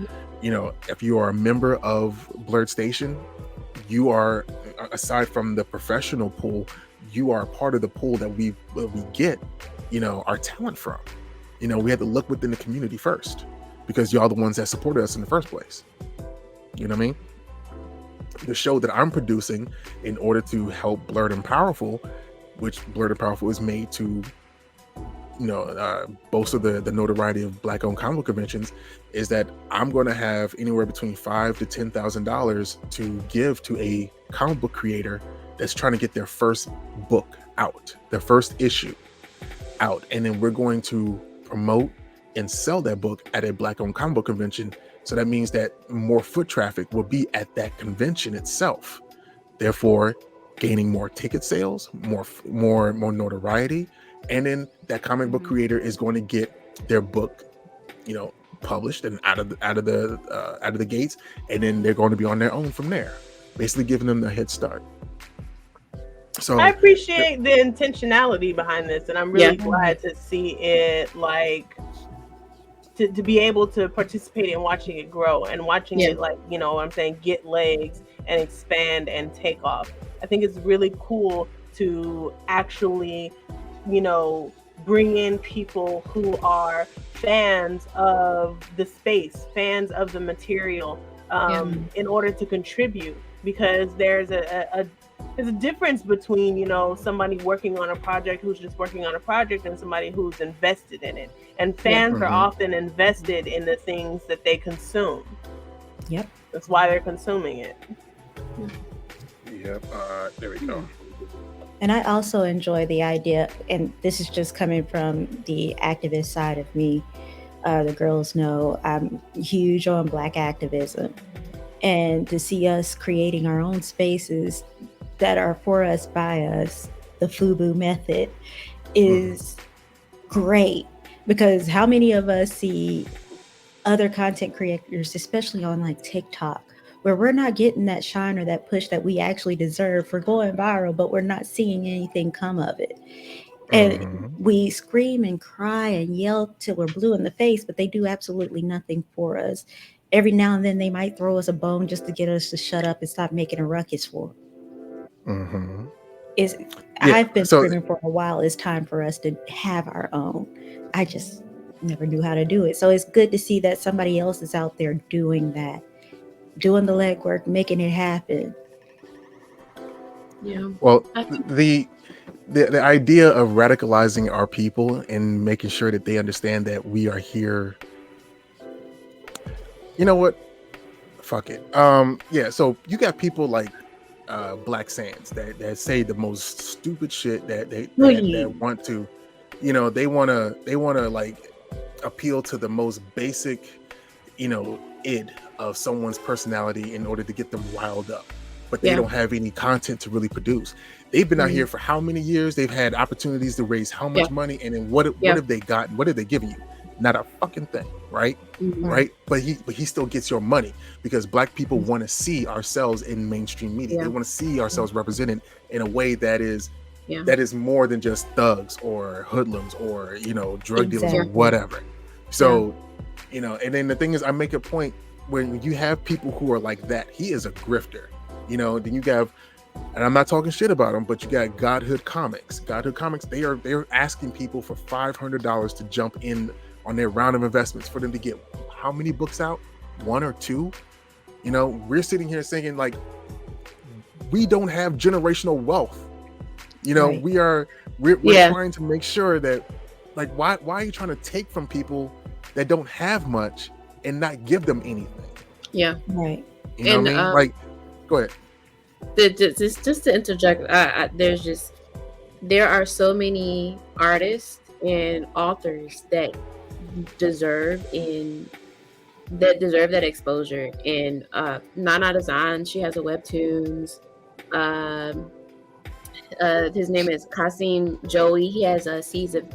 a member of Blerdstation, you are, aside from the professional pool, you are a part of the pool that we get our talent from. We had to look within the community first, because y'all the ones that supported us in the first place. You know what I mean? The show that I'm producing in order to help Blurred and Powerful, which Blurred and Powerful is made to boast of the notoriety of Black-owned comic book conventions, is that I'm going to have anywhere between $5,000 to $10,000 to give to a comic book creator that's trying to get their first book out, their first issue out, and then we're going to promote and sell that book at a Black-owned comic book convention. So that means that more foot traffic will be at that convention itself, therefore gaining more ticket sales, more notoriety, and then that comic book creator is going to get their book, published and out of the gates, and then they're going to be on their own from there, basically giving them the head start. So I appreciate the intentionality behind this, and I'm really glad to see it, to be able to participate in watching it grow and watching it, what I'm saying, get legs and expand and take off. I think it's really cool to actually, bring in people who are fans of the space, fans of the material, in order to contribute, because there's a difference between, somebody working on a project who's just working on a project and somebody who's invested in it. And fans are often invested in the things that they consume. Yep. That's why they're consuming it. Yep. There we go. And I also enjoy the idea, and this is just coming from the activist side of me. The girls know I'm huge on Black activism. And to see us creating our own spaces that are for us, by us, the FUBU method, is great. Because how many of us see other content creators, especially on TikTok, where we're not getting that shine or that push that we actually deserve for going viral, but we're not seeing anything come of it. And we scream and cry and yell till we're blue in the face, but they do absolutely nothing for us. Every now and then they might throw us a bone just to get us to shut up and stop making a ruckus for it. I've been screaming for a while. It's time for us to have our own. I just never knew how to do it. So it's good to see that somebody else is out there doing that, doing the legwork, making it happen. Yeah. Well, the idea of radicalizing our people and making sure that they understand that we are here. You know what? Fuck it. Yeah. So you got people like Black Sands that say the most stupid shit that want to, you know, they wanna like appeal to the most basic, you know, id of someone's personality in order to get them riled up. But they don't have any content to really produce. They've been out here for how many years? They've had opportunities to raise how much money, and then what have they gotten? What have they given you? Not a fucking thing, right? Right? But he still gets your money because Black people want to see ourselves in mainstream media. They want to see ourselves represented in a way that is more than just thugs or hoodlums or, you know, drug dealers or whatever. So, you know, and then the thing is, I make a point when you have people who are like that. He is a grifter. You know, then you have, and I'm not talking shit about them, but you got Godhood Comics. Godhood Comics, they're asking people for $500 to jump in on their round of investments for them to get how many books out? 1 or 2? You know, we're sitting here saying like, we don't have generational wealth. You know, we're trying to make sure that, like, why are you trying to take from people that don't have much and not give them anything? Yeah. Right. You know what I mean? Like, go ahead. Just to interject, there are so many artists and authors that deserve that exposure. And Nana Design, she has a webtoons. His name is Kasim Joey. He has a Seeds of,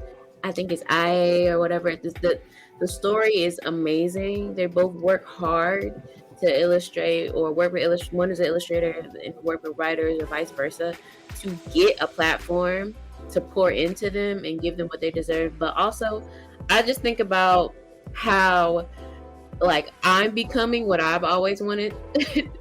I think it's I or whatever. The story is amazing. They both work hard to illustrate or work with one is an illustrator and work with writers or vice versa to get a platform to pour into them and give them what they deserve. But also, I just think about how, like, I'm becoming what I've always wanted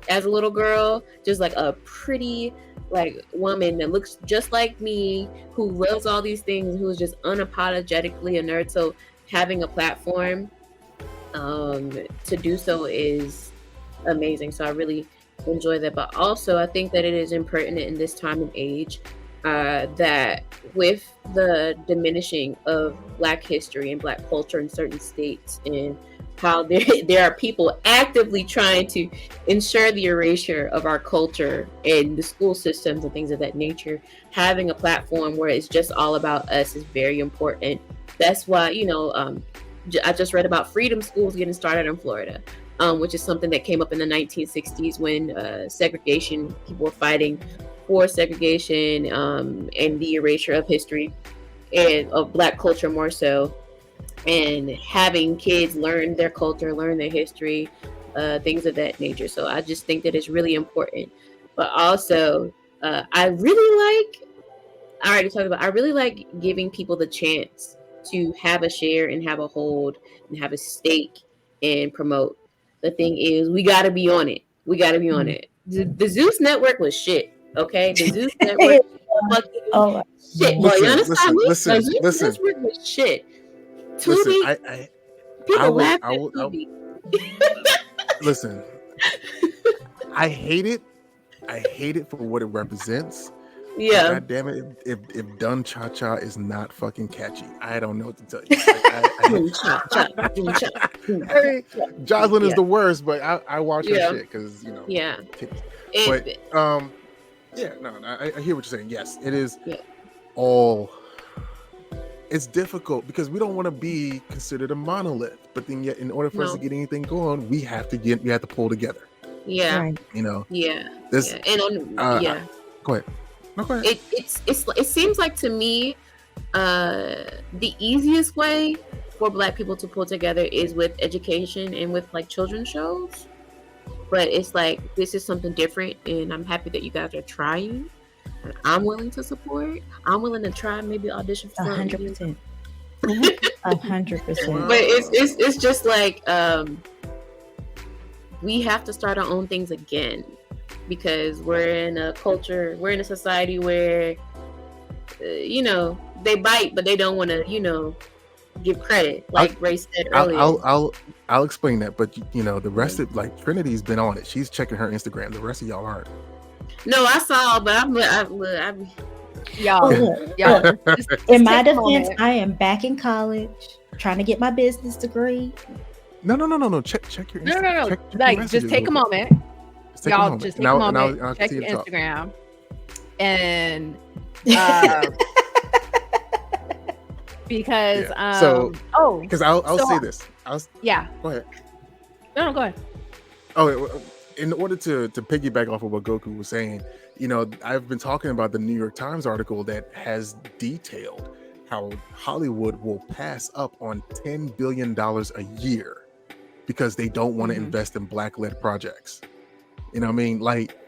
as a little girl, just like a pretty, like, woman that looks just like me, who loves all these things, who is just unapologetically a nerd. So having a platform to do so is amazing. So I really enjoy that. But also, I think that it is impertinent in this time and age that with the diminishing of Black history and Black culture in certain states, and how there are people actively trying to ensure the erasure of our culture and the school systems and things of that nature, having a platform where it's just all about us is very important. That's why, you know, I just read about freedom schools getting started in Florida, which is something that came up in the 1960s when segregation, people were fighting for segregation and the erasure of history and of Black culture more so, and having kids learn their culture, learn their history, things of that nature. So I just think that it's really important. But also, I really like giving people the chance to have a share and have a hold and have a stake and promote. The thing is, we got to be on it. The Zeus Network was shit. Okay, the Zeus Network was shit. Listen. Zeus Network was shit. Tubi, people laugh at Tubi. Listen, I hate it. I hate it for what it represents. Yeah. God damn it! If Dun Cha Cha is not fucking catchy, I don't know what to tell you. Hey, Jocelyn is the worst, but I watch her shit because, you know. Yeah. But yeah, no, I hear what you're saying. Yes, it is all. It's difficult because we don't want to be considered a monolith, but then yet in order for us to get anything going, we have to pull together. Yeah. Right. You know. Yeah. This. Yeah. Go ahead. No, go ahead. It seems like to me, the easiest way for Black people to pull together is with education and with like children's shows. but it's like this is something different, and I'm happy that you guys are trying. And I'm willing to support. I'm willing to try, maybe audition for 100%. 100%. But it's just like we have to start our own things again, because we're in a culture, we're in a society where they bite, but they don't want to give credit, like Ray said earlier. I'll explain that, but the rest of, like, Trinity's been on it. She's checking her Instagram. The rest of y'all aren't. No, I saw, but y'all. In my defense, I am back in college trying to get my business degree. No. Check your Instagram. No. Check like, just take a moment. Y'all just take a moment. I'll check your Instagram. And because because I'll say this. Go ahead. No, go ahead. Oh, in order to piggyback off of what Goku was saying, I've been talking about the New York Times article that has detailed how Hollywood will pass up on $10 billion a year because they don't want to invest in Black-led projects. You know what I mean? Like,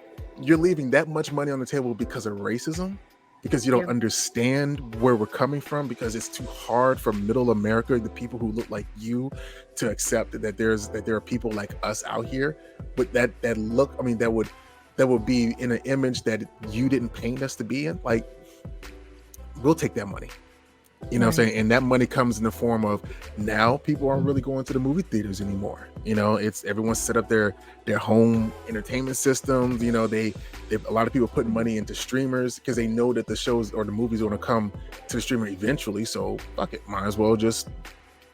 you're leaving that much money on the table because of racism, because you don't understand where we're coming from, because it's too hard for middle America, the people who look like you, to accept that there are people like us out here. But that would be in an image that you didn't paint us to be in. Like, we'll take that money. You know what I'm saying? And that money comes in the form of, now people aren't really going to the movie theaters anymore. It's everyone set up their home entertainment systems. A lot of people putting money into streamers because they know that the shows or the movies are going to come to the streamer eventually. So fuck it, might as well just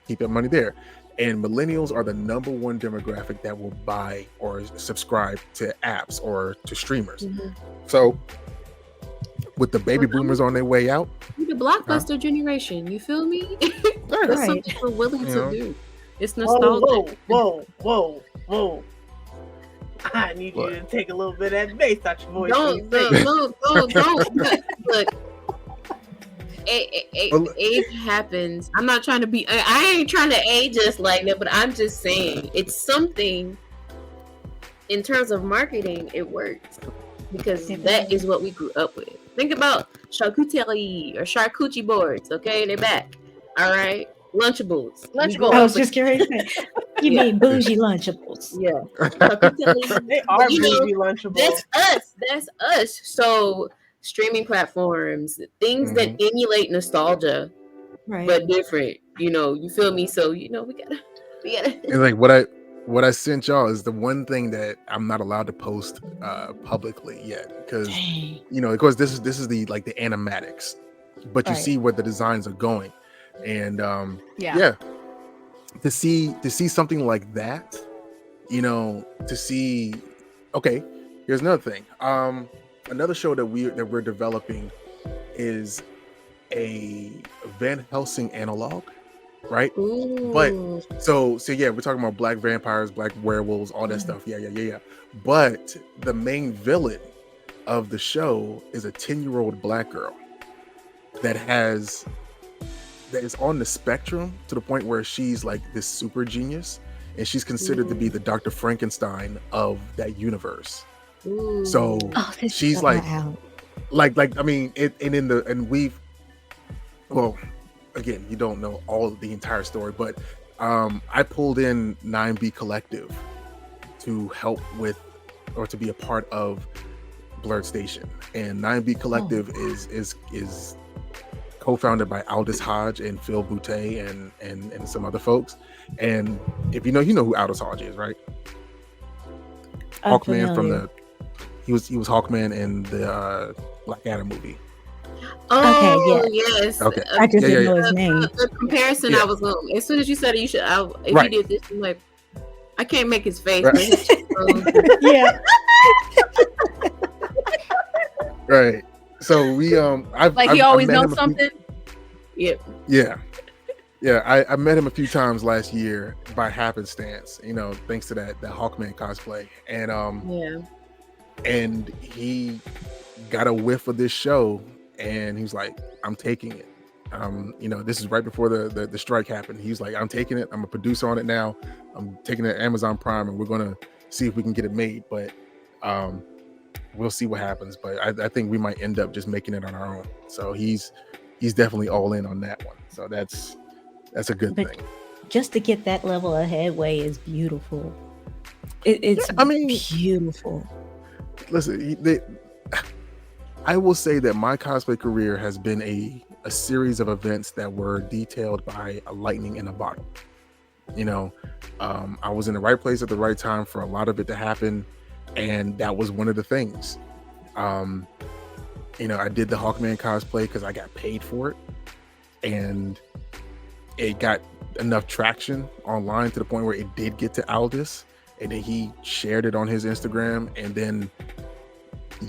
keep that money there. And millennials are the number one demographic that will buy or subscribe to apps or to streamers. So with the baby boomers on their way out, the blockbuster generation, you feel me? That's something we're willing to do. It's nostalgic. Whoa. I need you to take a little bit of that bass out your voice. Don't. Look, age happens. I'm not trying to be. I ain't trying to age us like that, but I'm just saying it's something. In terms of marketing, it works because that is what we grew up with. Think about charcuterie or charcuterie boards. Okay, they're back. All right, Lunchables. I was just curious. You mean bougie Lunchables? Yeah, they are bougie Lunchables. That's us. So streaming platforms, things that emulate nostalgia, but different. You feel me? So we gotta. And like what I sent y'all is the one thing that I'm not allowed to post publicly yet, because of course this is the animatics, but you see where the designs are going, and to see something like that, to see. Okay, here's another thing. Another show that we're developing is a Van Helsing analog. Right. Ooh. But so yeah, we're talking about black vampires, black werewolves, all that stuff. Yeah. But the main villain of the show is a 10-year-old black girl that is on the spectrum to the point where she's like this super genius, and she's considered to be the Dr. Frankenstein of that universe. Ooh. So she's like I mean, again, you don't know all of the entire story, but I pulled in 9B Collective to help with, or to be a part of Blerdstation. And 9B Collective is co-founded by Aldous Hodge and Phil Boutte and some other folks. And if you know who Aldous Hodge is, right? Hawkman from he was Hawkman in the Black Adam movie. Oh, okay, yes. Okay. I just didn't know his name. The comparison I was on. As soon as you said it, you should. If you did this, I'm like, I can't make his face. Right. Yeah. Right. So we he always knows something. Yep. Yeah. I met him a few times last year by happenstance. Thanks to that Hawkman cosplay, and he got a whiff of this show. And he was like, I'm taking it. This is right before the strike happened. He's like, I'm taking it. I'm a producer on it now. I'm taking it to Amazon Prime, and we're gonna see if we can get it made. But we'll see what happens. But I think we might end up just making it on our own. So he's definitely all in on that one. So that's a good thing. Just to get that level of headway is beautiful. It's beautiful. Listen, I will say that my cosplay career has been a series of events that were detailed by a lightning in a bottle. I was in the right place at the right time for a lot of it to happen, and that was one of the things. I did the Hawkman cosplay because I got paid for it, and it got enough traction online to the point where it did get to Aldous, and then he shared it on his Instagram, and then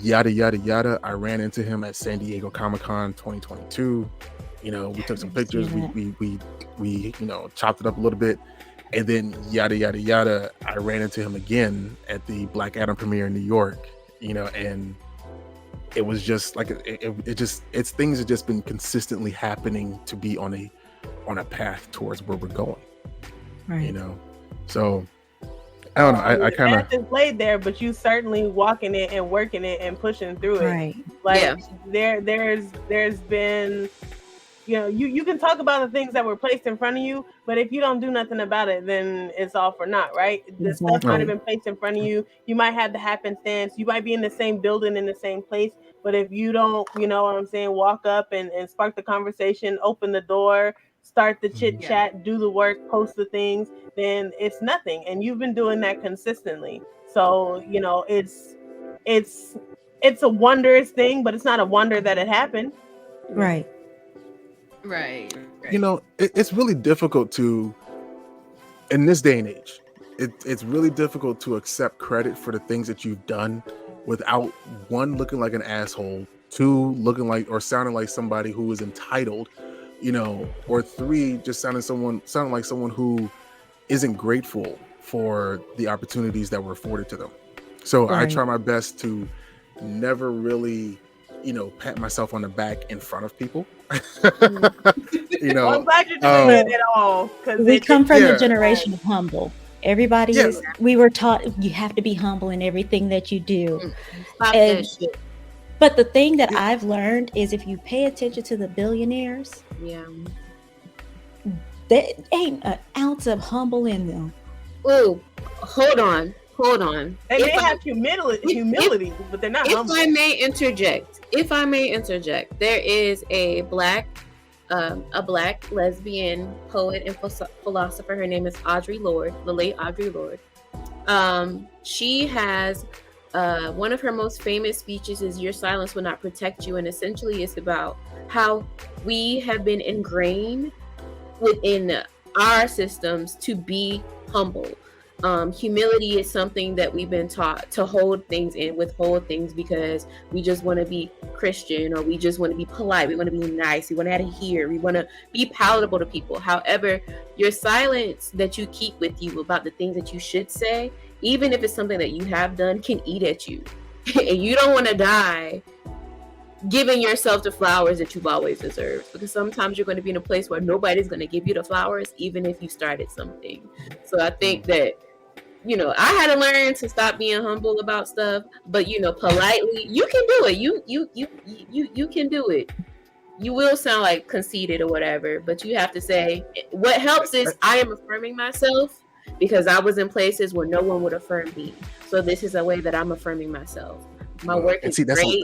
yada yada yada. I ran into him at San Diego Comic-Con 2022. We took some pictures, we chopped it up a little bit, and then yada yada yada. I ran into him again at the Black Adam premiere in New York, and it was just like it's things have just been consistently happening to be on a path towards where we're going. Right. So I don't know. I kind of is laid there, but you certainly walking it and working it and pushing through it. Right. Like there's been, you can talk about the things that were placed in front of you, but if you don't do nothing about it, then it's all for naught, right? The stuff might have been placed in front of you. You might have the happenstance. You might be in the same building in the same place, but if you don't, walk up and spark the conversation, open the door, start the chit chat, do the work, post the things, then it's nothing. And you've been doing that consistently. So, it's a wondrous thing, but it's not a wonder that it happened. Right. It's really difficult to, in this day and age, it's really difficult to accept credit for the things that you've done without, one, looking like an asshole, two, looking like or sounding like somebody who is entitled, or three, just sounding like someone who isn't grateful for the opportunities that were afforded to them. So I try my best to never really, pat myself on the back in front of people. Well, I'm glad you're doing it at all. We come from the generation of humble. Everybody is. We were taught you have to be humble in everything that you do. Stop that shit. But the thing that I've learned is if you pay attention to the billionaires, there ain't an ounce of humble in them. Oh, hold on. They may have humility, but they're not humble. If I may interject, there is a black lesbian poet and philosopher. Her name is Audre Lorde, the late Audre Lorde. She has one of her most famous speeches is "Your silence will not protect you," and essentially it's about how we have been ingrained within our systems to be humble. Humility is something that we've been taught to hold things in, withhold things because we just want to be Christian, or we just want to be polite, we want to be nice, we want to adhere, we want to be palatable to people. However, your silence that you keep with you about the things that you should say, even if it's something that you have done, can eat at you. And you don't want to die giving yourself the flowers that you've always deserved, because sometimes you're going to be in a place where nobody's going to give you the flowers, even if you started something. So I think that, I had to learn to stop being humble about stuff, but politely, you can do it. You can do it. You will sound like conceited or whatever, but you have to say, what helps is I am affirming myself because I was in places where no one would affirm me. So this is a way that I'm affirming myself. My work is great.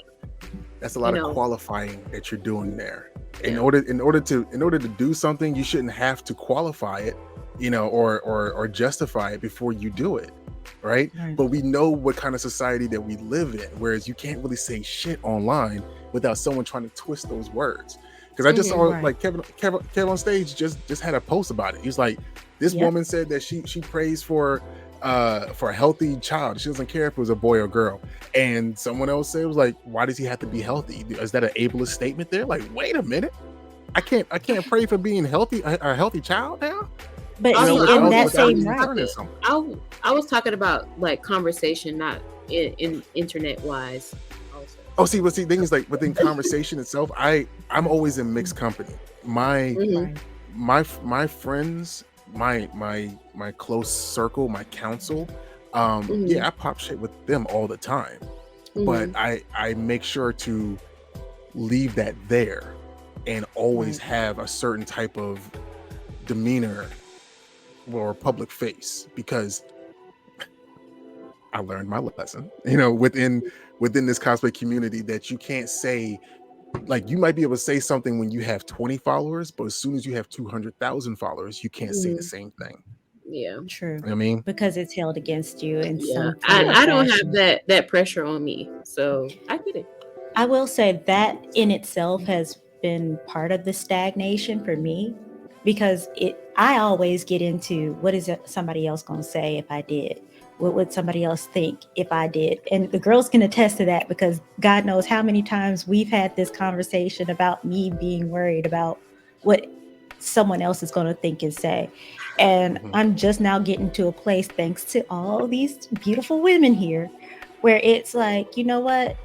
That's a lot of qualifying that you're doing there. In order to do something, you shouldn't have to qualify it, or justify it before you do it, right? But we know what kind of society that we live in, whereas you can't really say shit online without someone trying to twist those words. Because I just saw like Kevin on stage just had a post about it. He's like, this woman said that she prays for a healthy child. She doesn't care if it was a boy or girl. And someone else said, it was like, why does he have to be healthy? Is that an ableist statement there? Like, wait a minute, I can't pray for being healthy, a healthy child now. But in that same right, I was talking about like conversation, not in internet wise. Also. But the thing is, like, within conversation itself, I'm always in mixed company. My friends, my close circle, my counsel Yeah, I pop shit with them all the time, but I make sure to leave that there and always have a certain type of demeanor or public face, because I learned my lesson, within this cosplay community, that you can't say, like, you might be able to say something when you have 20 followers, but as soon as you have 200,000 followers, you can't say the same thing. Yeah, true. You know what I mean, because it's held against you in some I don't fashion. have that pressure on me, so I get it. I will say that in itself has been part of the stagnation for me, because I always get into, what is somebody else going to say if I did? What would somebody else think if I did? And the girls can attest to that, because God knows how many times we've had this conversation about me being worried about what someone else is going to think and say. And I'm just now getting to a place, thanks to all these beautiful women here, where it's like, you know what?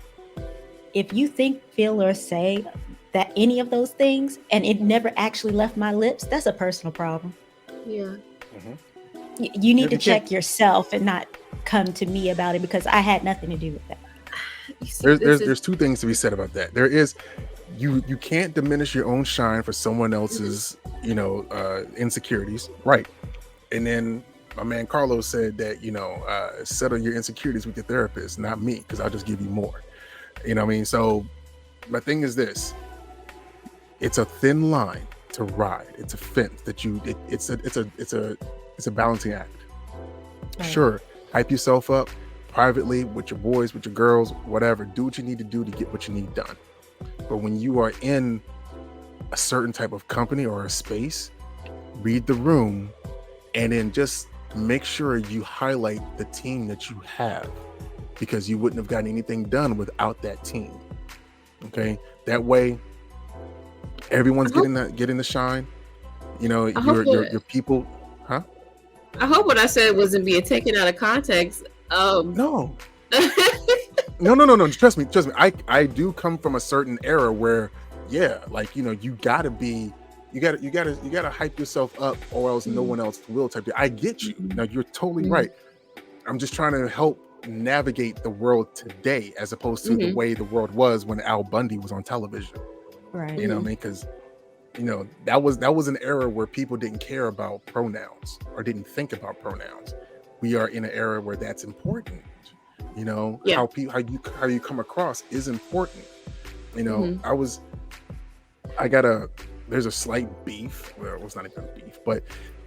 If you think, feel, or say that any of those things, and it never actually left my lips, that's a personal problem. Yeah. You need to check yourself and not come to me about it, because I had nothing to do with that. There's two things to be said about that. There is, you can't diminish your own shine for someone else's insecurities, right? And then my man Carlos said that settle your insecurities with your therapist, not me, because I'll just give you more. You know what I mean? So my thing is this: it's a thin line to ride. It's a fence that it's a balancing act. Right. Sure, hype yourself up privately with your boys, with your girls, whatever. Do what you need to do to get what you need done. But when you are in a certain type of company or a space, read the room, and then just make sure you highlight the team that you have, because you wouldn't have gotten anything done without that team. Okay, that way everyone's getting the shine. Your people, huh? I hope what I said wasn't being taken out of context. No. No. Trust me. I do come from a certain era where, you gotta hype yourself up, or else no one else will. Type. I get you. Now you're totally right. I'm just trying to help navigate the world today, as opposed to the way the world was when Al Bundy was on television. Right. You know what I mean? Because that was an era where people didn't care about pronouns or didn't think about pronouns. We are in an era where that's important. How you come across is important. There's a slight beef. Well, it's not even beef, but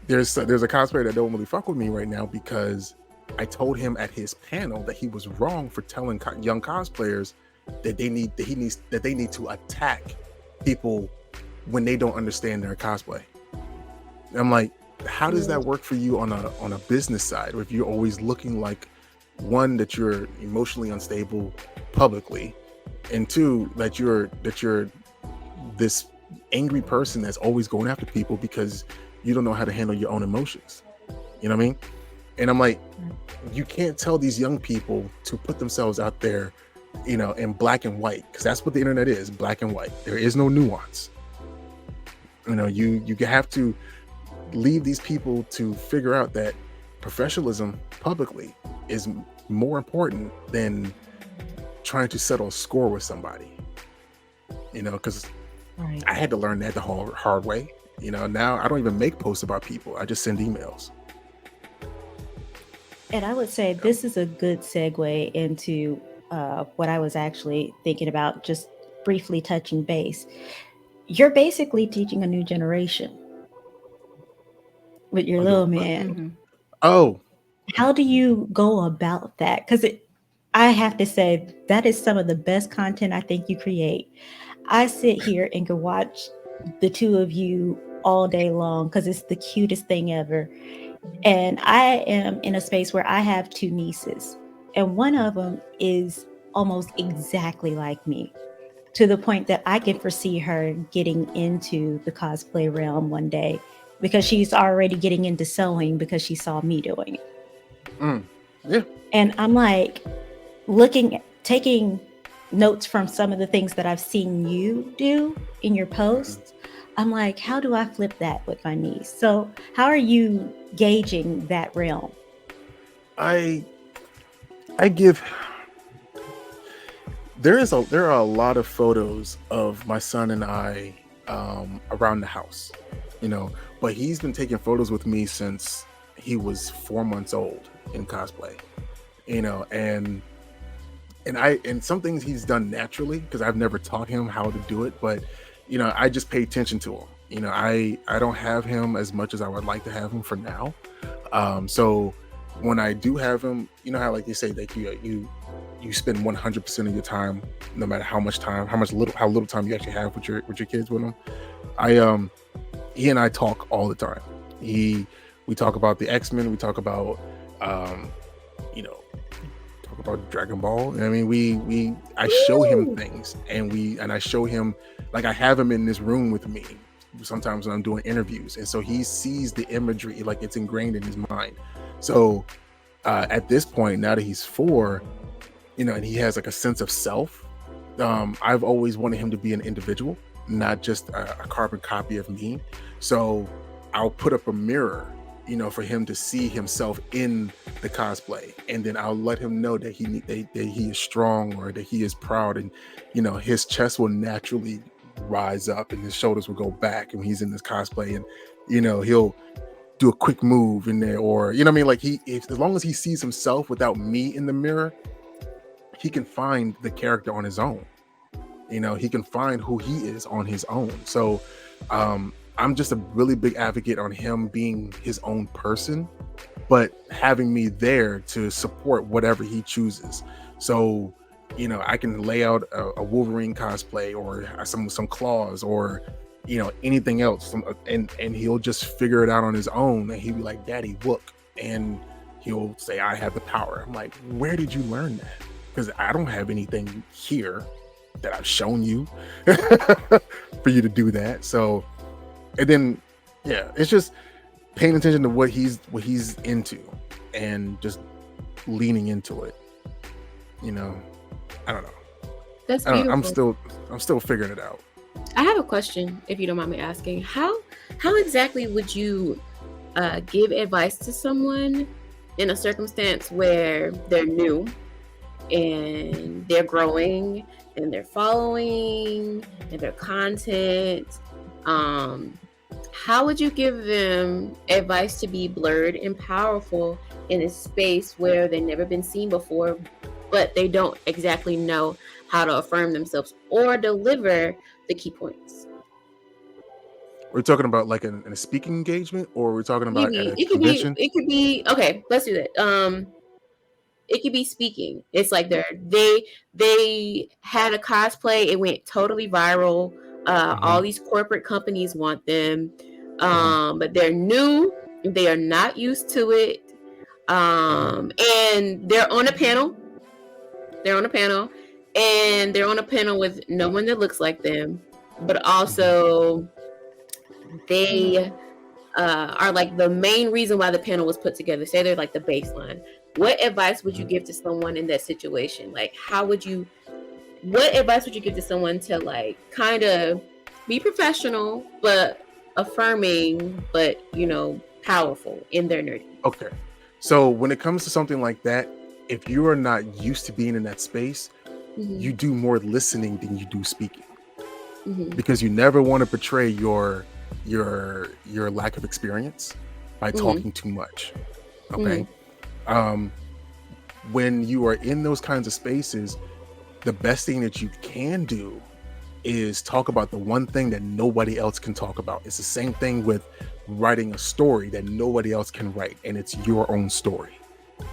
there's a cosplayer that don't really fuck with me right now, because I told him at his panel that he was wrong for telling young cosplayers that they need to attack people when they don't understand their cosplay. And I'm like, how does that work for you on a business side, or if you're always looking like, one, that you're emotionally unstable publicly, and two, that you're this angry person that's always going after people because you don't know how to handle your own emotions. You know what I mean? And I'm like, you can't tell these young people to put themselves out there, in black and white, because that's what the internet is, black and white. There is no nuance. You have to leave these people to figure out that professionalism publicly is more important than trying to settle a score with somebody. Because I had to learn that the hard way. Now I don't even make posts about people. I just send emails. And I would say this is a good segue into what I was actually thinking about, just briefly touching base. You're basically teaching a new generation with your little man. Oh. How do you go about that? Because I have to say, that is some of the best content I think you create. I sit here and can watch the two of you all day long, because it's the cutest thing ever. And I am in a space where I have two nieces, and one of them is almost exactly like me, to the point that I can foresee her getting into the cosplay realm one day, because she's already getting into sewing because she saw me doing it. Yeah. And I'm like, taking notes from some of the things that I've seen you do in your posts. I'm like, how do I flip that with my niece? So how are you gauging that realm? I give. There are a lot of photos of my son and I around the house, but he's been taking photos with me since he was 4 months old in cosplay, and some things he's done naturally because I've never taught him how to do it, but I just pay attention to him. I don't have him as much as I would like to have him for now. So when I do have him, how like you say that you spend 100% of your time, no matter how little time you actually have with your kids with them. He and I talk all the time. We talk about the X-Men. We talk about talk about Dragon Ball. I mean, I show him things, and I show him, like, I have him in this room with me sometimes when I'm doing interviews, and so he sees the imagery, like it's ingrained in his mind. So at this point, now that he's 4, and he has like a sense of self, I've always wanted him to be an individual, not just a carbon copy of me. So I'll put up a mirror, for him to see himself in the cosplay, and then I'll let him know that he is strong, or that he is proud, and his chest will naturally rise up and his shoulders will go back when he's in this cosplay, and he'll do a quick move in there, or like as long as he sees himself without me in the mirror, he can find the character on his own. He can find who he is on his own. So I'm just a really big advocate on him being his own person, but having me there to support whatever he chooses. So I can lay out a Wolverine cosplay, or some claws, or anything else, and he'll just figure it out on his own, and he'll be like, "Daddy, look," and he'll say, "I have the power." I'm like, "Where did you learn that?" Because I don't have anything here that I've shown you for you to do that. So, and then it's just paying attention to what he's into, and just leaning into it. I don't know. That's beautiful. I'm still figuring it out. I have a question, if you don't mind me asking. How exactly would you give advice to someone in a circumstance where they're new and they're growing and they're following and their content? How would you give them advice to be blurred and powerful in a space where they've never been seen before, but they don't exactly know how to affirm themselves or deliver the key points? We're talking about like in a speaking engagement, or we're talking about at a convention? It could be okay. Let's do that. It could be speaking. It's like they had a cosplay. It went totally viral. All these corporate companies want them, but they're new. They are not used to it, and they're on a panel. And they're on a panel with no one that looks like them, but also they are like the main reason why the panel was put together. Say they're like the baseline. What advice would you give to someone in that situation? Like, what advice would you give to someone to like kind of be professional, but affirming, but powerful in their nerdy? Okay. So when it comes to something like that, if you are not used to being in that space, you do more listening than you do speaking, because you never want to portray your lack of experience by talking too much. Okay. When you are in those kinds of spaces, the best thing that you can do is talk about the one thing that nobody else can talk about. It's the same thing with writing a story that nobody else can write, and it's your own story.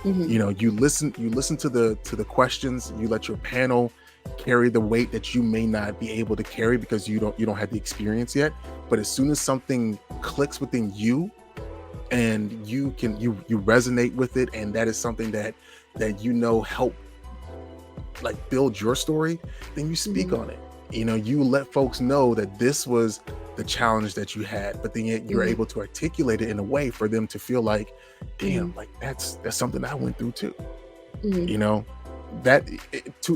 You listen to the questions, you let your panel carry the weight that you may not be able to carry because you don't have the experience yet. But as soon as something clicks within you and you resonate with it, and that is something that help like build your story, then you speak on it. You let folks know that this was the challenge that you had, but then yet you're able to articulate it in a way for them to feel like, damn, like that's something I went through too. To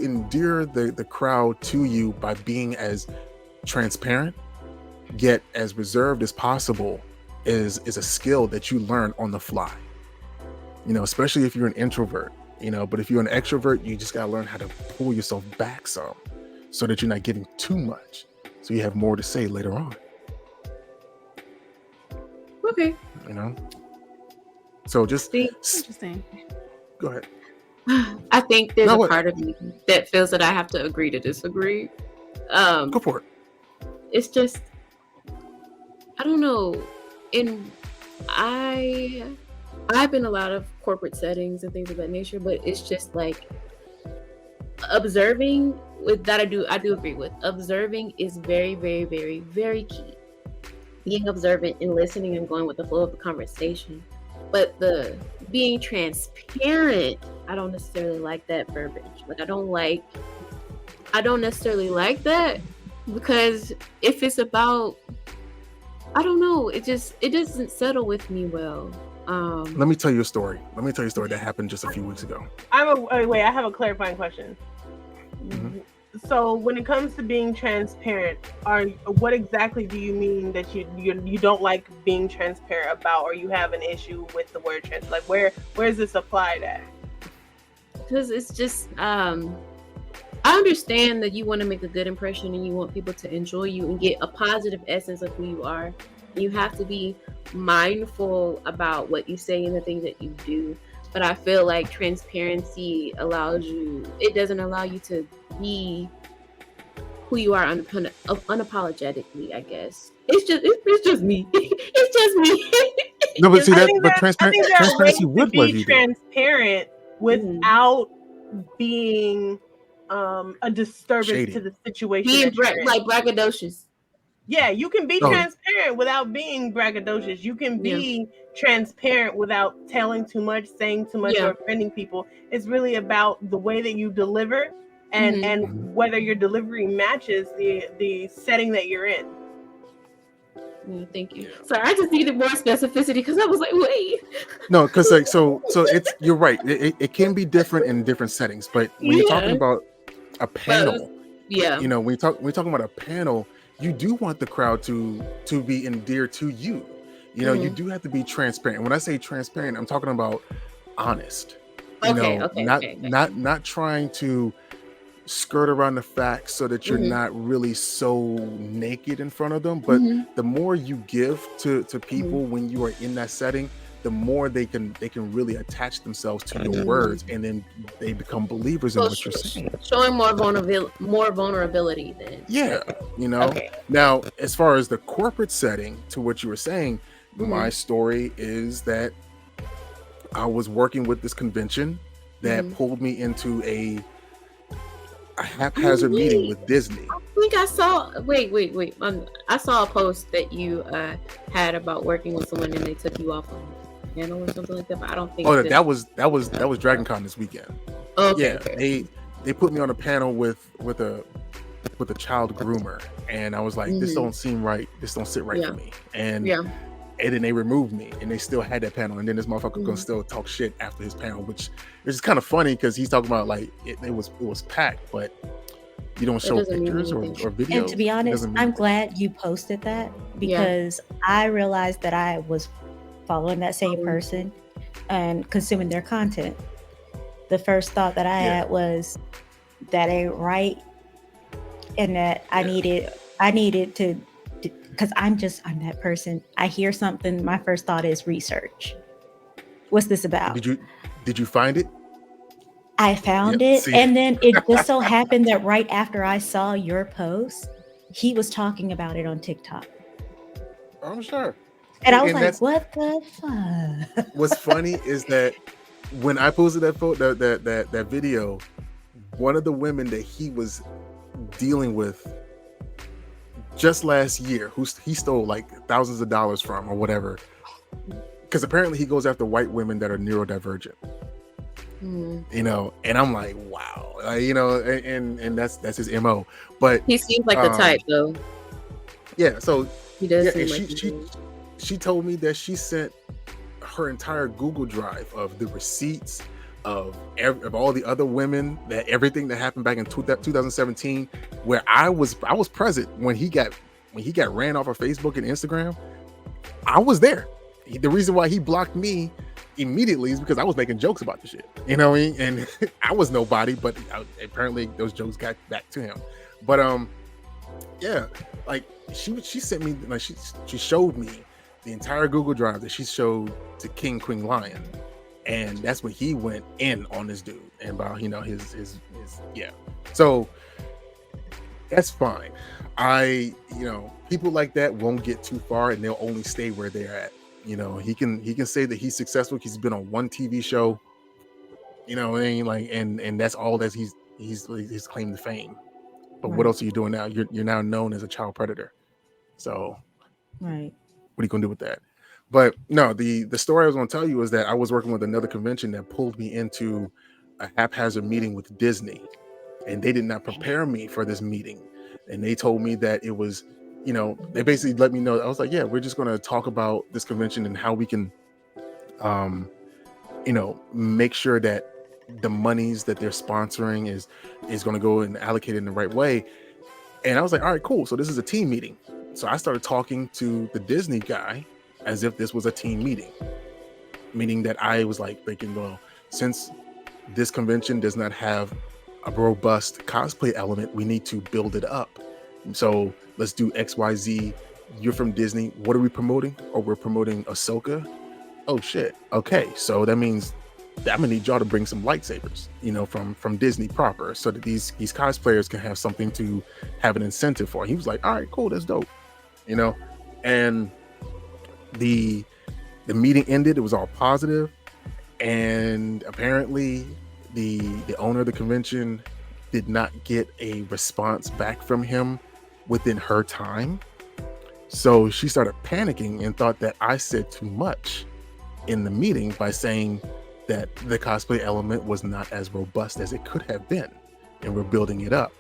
endear the crowd to you by being as transparent yet as reserved as possible is a skill that you learn on the fly. especially if you're an introvert, but if you're an extrovert, you just got to learn how to pull yourself back some so that you're not giving too much. So you have more to say later on. Okay. So just interesting. Go ahead. I think there's a part of me that feels that I have to agree to disagree. Go for it. It's just, I don't know. I've been in a lot of corporate settings and things of that nature, but it's just like observing with that. I do agree with observing is very, very, very, very key. Being observant and listening and going with the flow of the conversation. But the being transparent, I don't necessarily like that verbiage. Like I don't necessarily like that, because if it's about, I don't know, it doesn't settle with me well. Let me tell you a story. That happened just a few weeks ago. I have a clarifying question. Mm-hmm. So when it comes to being transparent, what exactly do you mean that you don't like being transparent about, or you have an issue with the word trans? Like where is this applied at? Because it's just I understand that you want to make a good impression and you want people to enjoy you and get a positive essence of who you are. You have to be mindful about what you say and the things that you do. But I feel like transparency doesn't allow you to be who you are unapologetically, I guess. It's just me. It's just me. No, but see transparency would let you transparent without being a disturbance shady to the situation. Being like braggadocious. Yeah, you can be transparent without being braggadocious. You can be transparent without telling too much, saying too much, or offending people. It's really about the way that you deliver and whether your delivery matches the setting that you're in. Thank you. Sorry, I just needed more specificity because I was like, wait. No, because so it's, you're right. It can be different in different settings, but when you're talking about a panel, when you're talking about a panel, you do want the crowd to be endeared to you. You do have to be transparent. When I say transparent, I'm talking about honest. Not trying to skirt around the facts so that you're not really so naked in front of them. But the more you give to people when you are in that setting, the more they can really attach themselves to your words, and then they become believers in what you're saying. Showing more vulnerability then. Yeah, Now, as far as the corporate setting, to what you were saying, my story is that I was working with this convention that pulled me into a haphazard meeting with Disney. I think I saw. Wait. I saw a post that you had about working with someone and they took you off on panel or something like that. But I don't think. Oh, that was Dragon Con this weekend. Okay. They put me on a panel with a child groomer, and I was like, this don't seem right. This don't sit right for me. And then they removed me, and they still had that panel. And then this motherfucker gonna still talk shit after his panel, which is kind of funny because he's talking about like it was packed, but you don't show pictures or videos. And to be honest, I'm glad you posted that, because I realized that I was following that same person and consuming their content. The first thought that I had was that ain't right, and that I needed to. Because I'm that person. I hear something, my first thought is research. What's this about? Did you find it? I found it, and then it just so happened that right after I saw your post, he was talking about it on TikTok. I'm sure. And I was like, what the fuck? What's funny is that when I posted that photo, that video, one of the women that he was dealing with just last year, who he stole like thousands of dollars from or whatever, because apparently he goes after white women that are neurodivergent. And I'm like, wow, and that's his MO. But he seems like the type, though. Yeah, so he does. Seem she told me that she sent her entire Google Drive of the receipts of all the other women, that everything that happened back in 2017, where I was present when he got ran off of Facebook and Instagram. I was there. The reason why he blocked me immediately is because I was making jokes about the shit. You know what I mean? And I was nobody, but apparently those jokes got back to him. But yeah, like she sent me, like she showed me the entire Google Drive that she showed to King Queen Lion, and that's when he went in on this dude and about his yeah. So that's fine. People like that won't get too far, and they'll only stay where they're at. He can say that he's successful. He's been on one TV show. You know what I mean? Like, and that's all that he's claim to fame. But what else are you doing now? You're now known as a child predator. So, right. What are you gonna do with that? But no, the story I was gonna tell you is that I was working with another convention that pulled me into a haphazard meeting with Disney, and they did not prepare me for this meeting. And they told me that it was, they basically let me know. I was like, yeah, we're just gonna talk about this convention and how we can, make sure that the monies that they're sponsoring is going to go and allocate it in the right way. And I was like, all right, cool. So this is a team meeting. So I started talking to the Disney guy as if this was a team meeting, meaning that I was like thinking, well, since this convention does not have a robust cosplay element, we need to build it up. So let's do XYZ. You're from Disney. What are we promoting? Oh, we're promoting Ahsoka. Oh shit. Okay. So that means I'm gonna need y'all to bring some lightsabers, from Disney proper, so that these cosplayers can have something to have an incentive for. He was like, all right, cool, that's dope. And the meeting ended, it was all positive, and apparently the owner of the convention did not get a response back from him within her time. So she started panicking and thought that I said too much in the meeting by saying that the cosplay element was not as robust as it could have been, and we're building it up.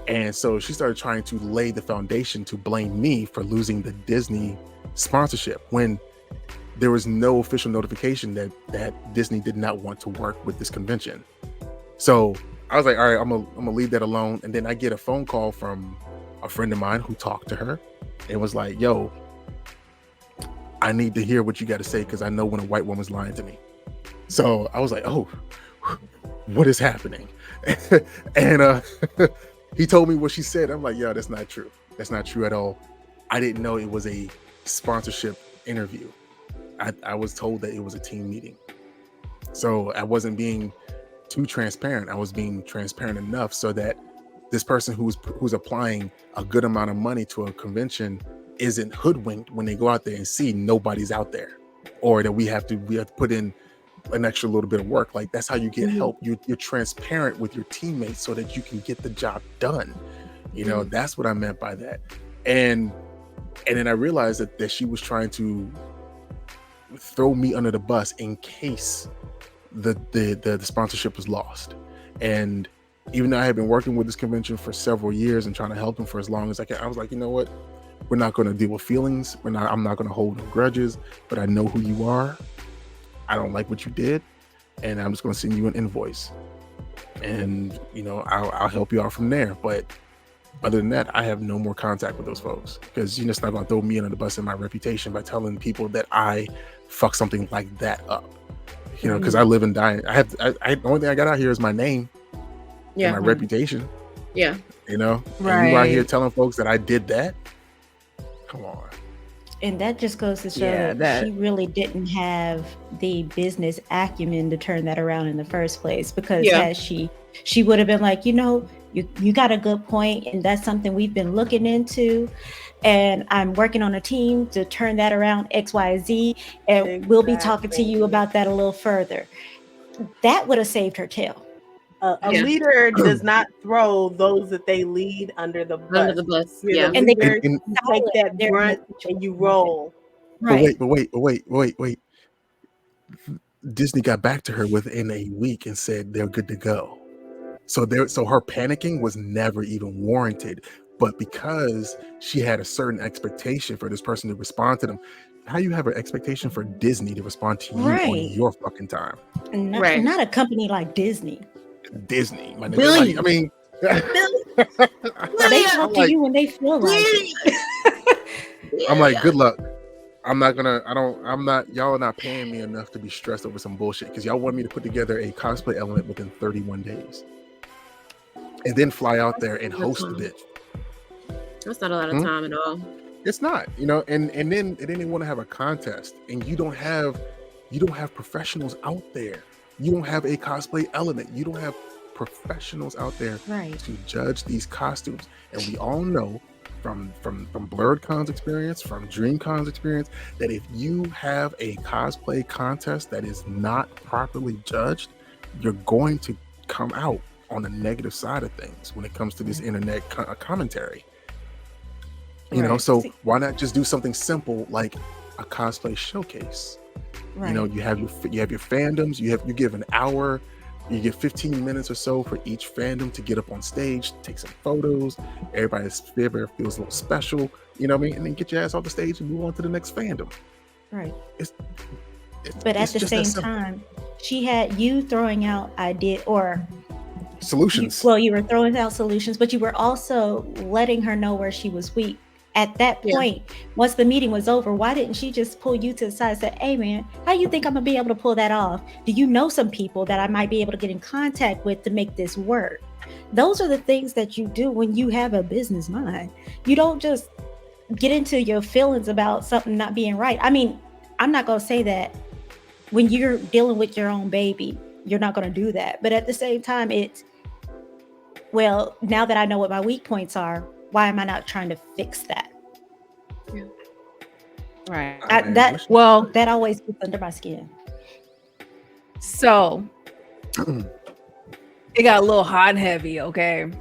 And so she started trying to lay the foundation to blame me for losing the Disney sponsorship when there was no official notification that Disney did not want to work with this convention. So I was like, all right, I'm gonna leave that alone. And then I get a phone call from a friend of mine who talked to her and was like, yo, I need to hear what you got to say, because I know when a white woman's lying to me. So I was like, oh, what is happening? And he told me what she said. I'm like, yo, that's not true. That's not true at all. I didn't know it was a sponsorship interview. I was told that it was a team meeting. So I wasn't being too transparent. I was being transparent enough so that this person who's applying a good amount of money to a convention isn't hoodwinked when they go out there and see nobody's out there, or that we have to put in an extra little bit of work. Like, that's how you get help. You're transparent with your teammates so that you can get the job done. That's what I meant by that. And then I realized that she was trying to throw me under the bus in case the sponsorship was lost. And even though I had been working with this convention for several years and trying to help them for as long as I can, I was like, you know what? We're not going to deal with feelings. I'm not going to hold no grudges, but I know who you are. I don't like what you did, and I'm just going to send you an invoice, and I'll help you out from there. But other than that, I have no more contact with those folks, because you're just not going to throw me under the bus in my reputation by telling people that I fuck something like that up. Because I live and die. The only thing I got out here is my name, and my reputation. Yeah. And you out here telling folks that I did that. Come on. And that just goes to show that she really didn't have the business acumen to turn that around in the first place. Because had she would have been like, you got a good point, and that's something we've been looking into, and I'm working on a team to turn that around, XYZ, and we'll be talking to you about that a little further. That would have saved her tail. A leader does not throw those that they lead under the bus. Under the bus, And they take that brunt and you roll. Right. But wait. Disney got back to her within a week and said they're good to go. So her panicking was never even warranted. But because she had a certain expectation for this person to respond to them, how you have an expectation for Disney to respond to you on your fucking time? Not a company like Disney. Disney, my nigga. I mean, they talk to you when they feel like it. I'm like, good luck. I'm not gonna. I'm not. Y'all are not paying me enough to be stressed over some bullshit because y'all want me to put together a cosplay element within 31 days, and then fly out there and host the bitch. That's not a lot of time at all. It's not, and then they want to have a contest, and you don't have professionals out there. You don't have a cosplay element. You don't have professionals out there to judge these costumes, and we all know from BlerdCon's experience, from DreamCon's experience, that if you have a cosplay contest that is not properly judged, you're going to come out on the negative side of things when it comes to this internet commentary. So why not just do something simple like a cosplay showcase? You have your fandoms. You give an hour. You get 15 minutes or so for each fandom to get up on stage, take some photos. Everybody feels a little special, and then get your ass off the stage and move on to the next fandom. Right. But at the same time, she had you throwing out solutions. You were throwing out solutions, but you were also letting her know where she was weak. At that point, once the meeting was over, why didn't she just pull you to the side and say, hey man, how you think I'm gonna be able to pull that off? Do you know some people that I might be able to get in contact with to make this work? Those are the things that you do when you have a business mind. You don't just get into your feelings about something not being right. I mean, I'm not gonna say that when you're dealing with your own baby, you're not gonna do that. But at the same time, now that I know what my weak points are, why am I not trying to fix that? Yeah. Right. That always gets under my skin. So it got a little hot and heavy, okay?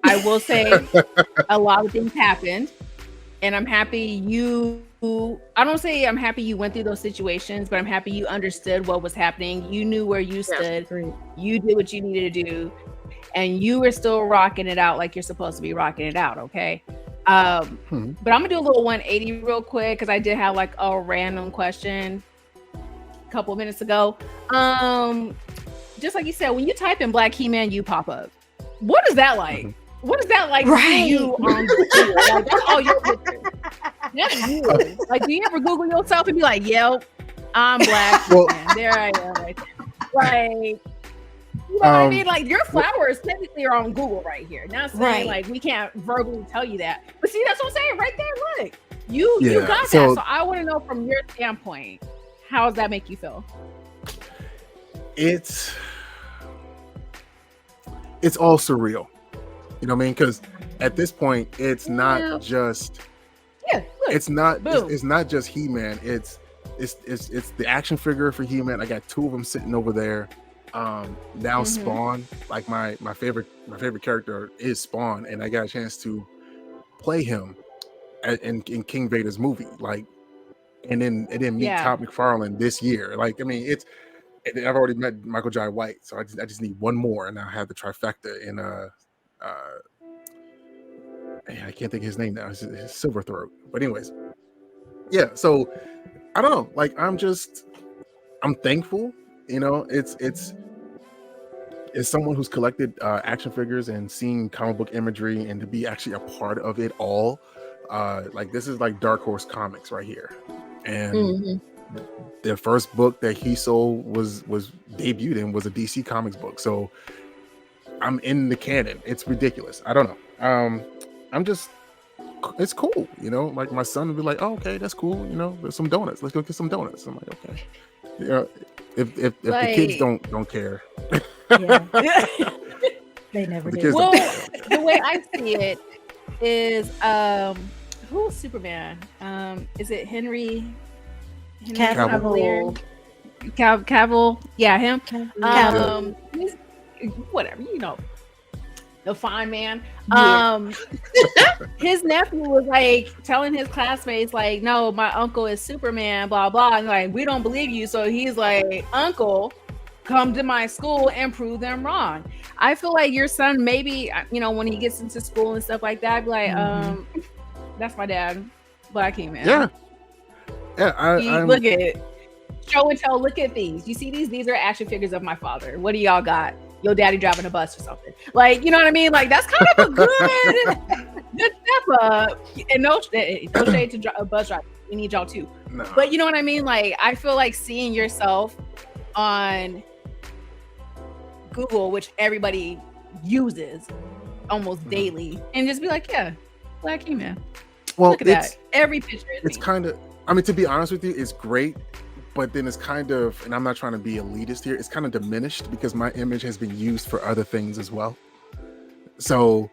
I will say a lot of things happened, and I'm happy I don't say I'm happy you went through those situations, but I'm happy you understood what was happening. You knew where you stood. You did what you needed to do. And you were still rocking it out like you're supposed to be rocking it out, okay? But I'm gonna do a little 180 real quick because I did have like a random question a couple of minutes ago. Just like you said, when you type in Black He-Man, you pop up. What is that like? What is that like for you on Google? Like, that's all you're picture. That's you. Like, do you ever Google yourself and be like, yo, I'm Black He-Man. There I am right there. Like, you know what I mean? Like, your flowers technically are on Google right here. Not saying like we can't verbally tell you that, but see, that's what I'm saying right there. Look, you got that. So I want to know from your standpoint, how does that make you feel? It's all surreal. You know what I mean? Because at this point, it's not just it's not just He-Man. It's the action figure for He-Man. I got two of them sitting over there. Now Spawn, like my favorite character is Spawn, and I got a chance to play him in King Vader's movie, like, and then meet Todd McFarlane this year. Like, I mean, I've already met Michael Jai White, so I just need one more, and I have the trifecta in I can't think of his name now. It's Silverthroat. But anyways, so I don't know. Like, I'm thankful. It's someone who's collected action figures and seen comic book imagery, and to be actually a part of it all. Like, this is like Dark Horse Comics right here. And the first book that he sold was debuted in was a DC Comics book. So I'm in the canon. It's ridiculous. I don't know. It's cool. Like, my son would be like, oh, okay, that's cool. There's some donuts. Let's go get some donuts. I'm like, okay. If the kids don't care. They never do. Well, the way I see it is, who's Superman? Is it Henry Cavill? Cavill? Yeah, him. He's, whatever, the fine man. His nephew was like telling his classmates, like, no, my uncle is Superman, blah blah, and like, we don't believe you. So he's like, uncle, come to my school and prove them wrong. I feel like your son, maybe, when he gets into school and stuff like that, be like, that's my dad, Black He-Man. Look at it, show and tell. Look at these. You see these are action figures of my father. What do y'all got? Your daddy driving a bus or something, like, you know what I mean? Like, that's kind of a good step up. And no shade to a bus driver. We need y'all too. No. But you know what I mean? Like, I feel like seeing yourself on Google, which everybody uses almost daily, and just be like, yeah, Black He-Man. Well, look at that. Every picture is it's me. kind of, I mean, to be honest with you, it's great, but then it's kind of, and I'm not trying to be elitist here, it's kind of diminished because my image has been used for other things as well. So,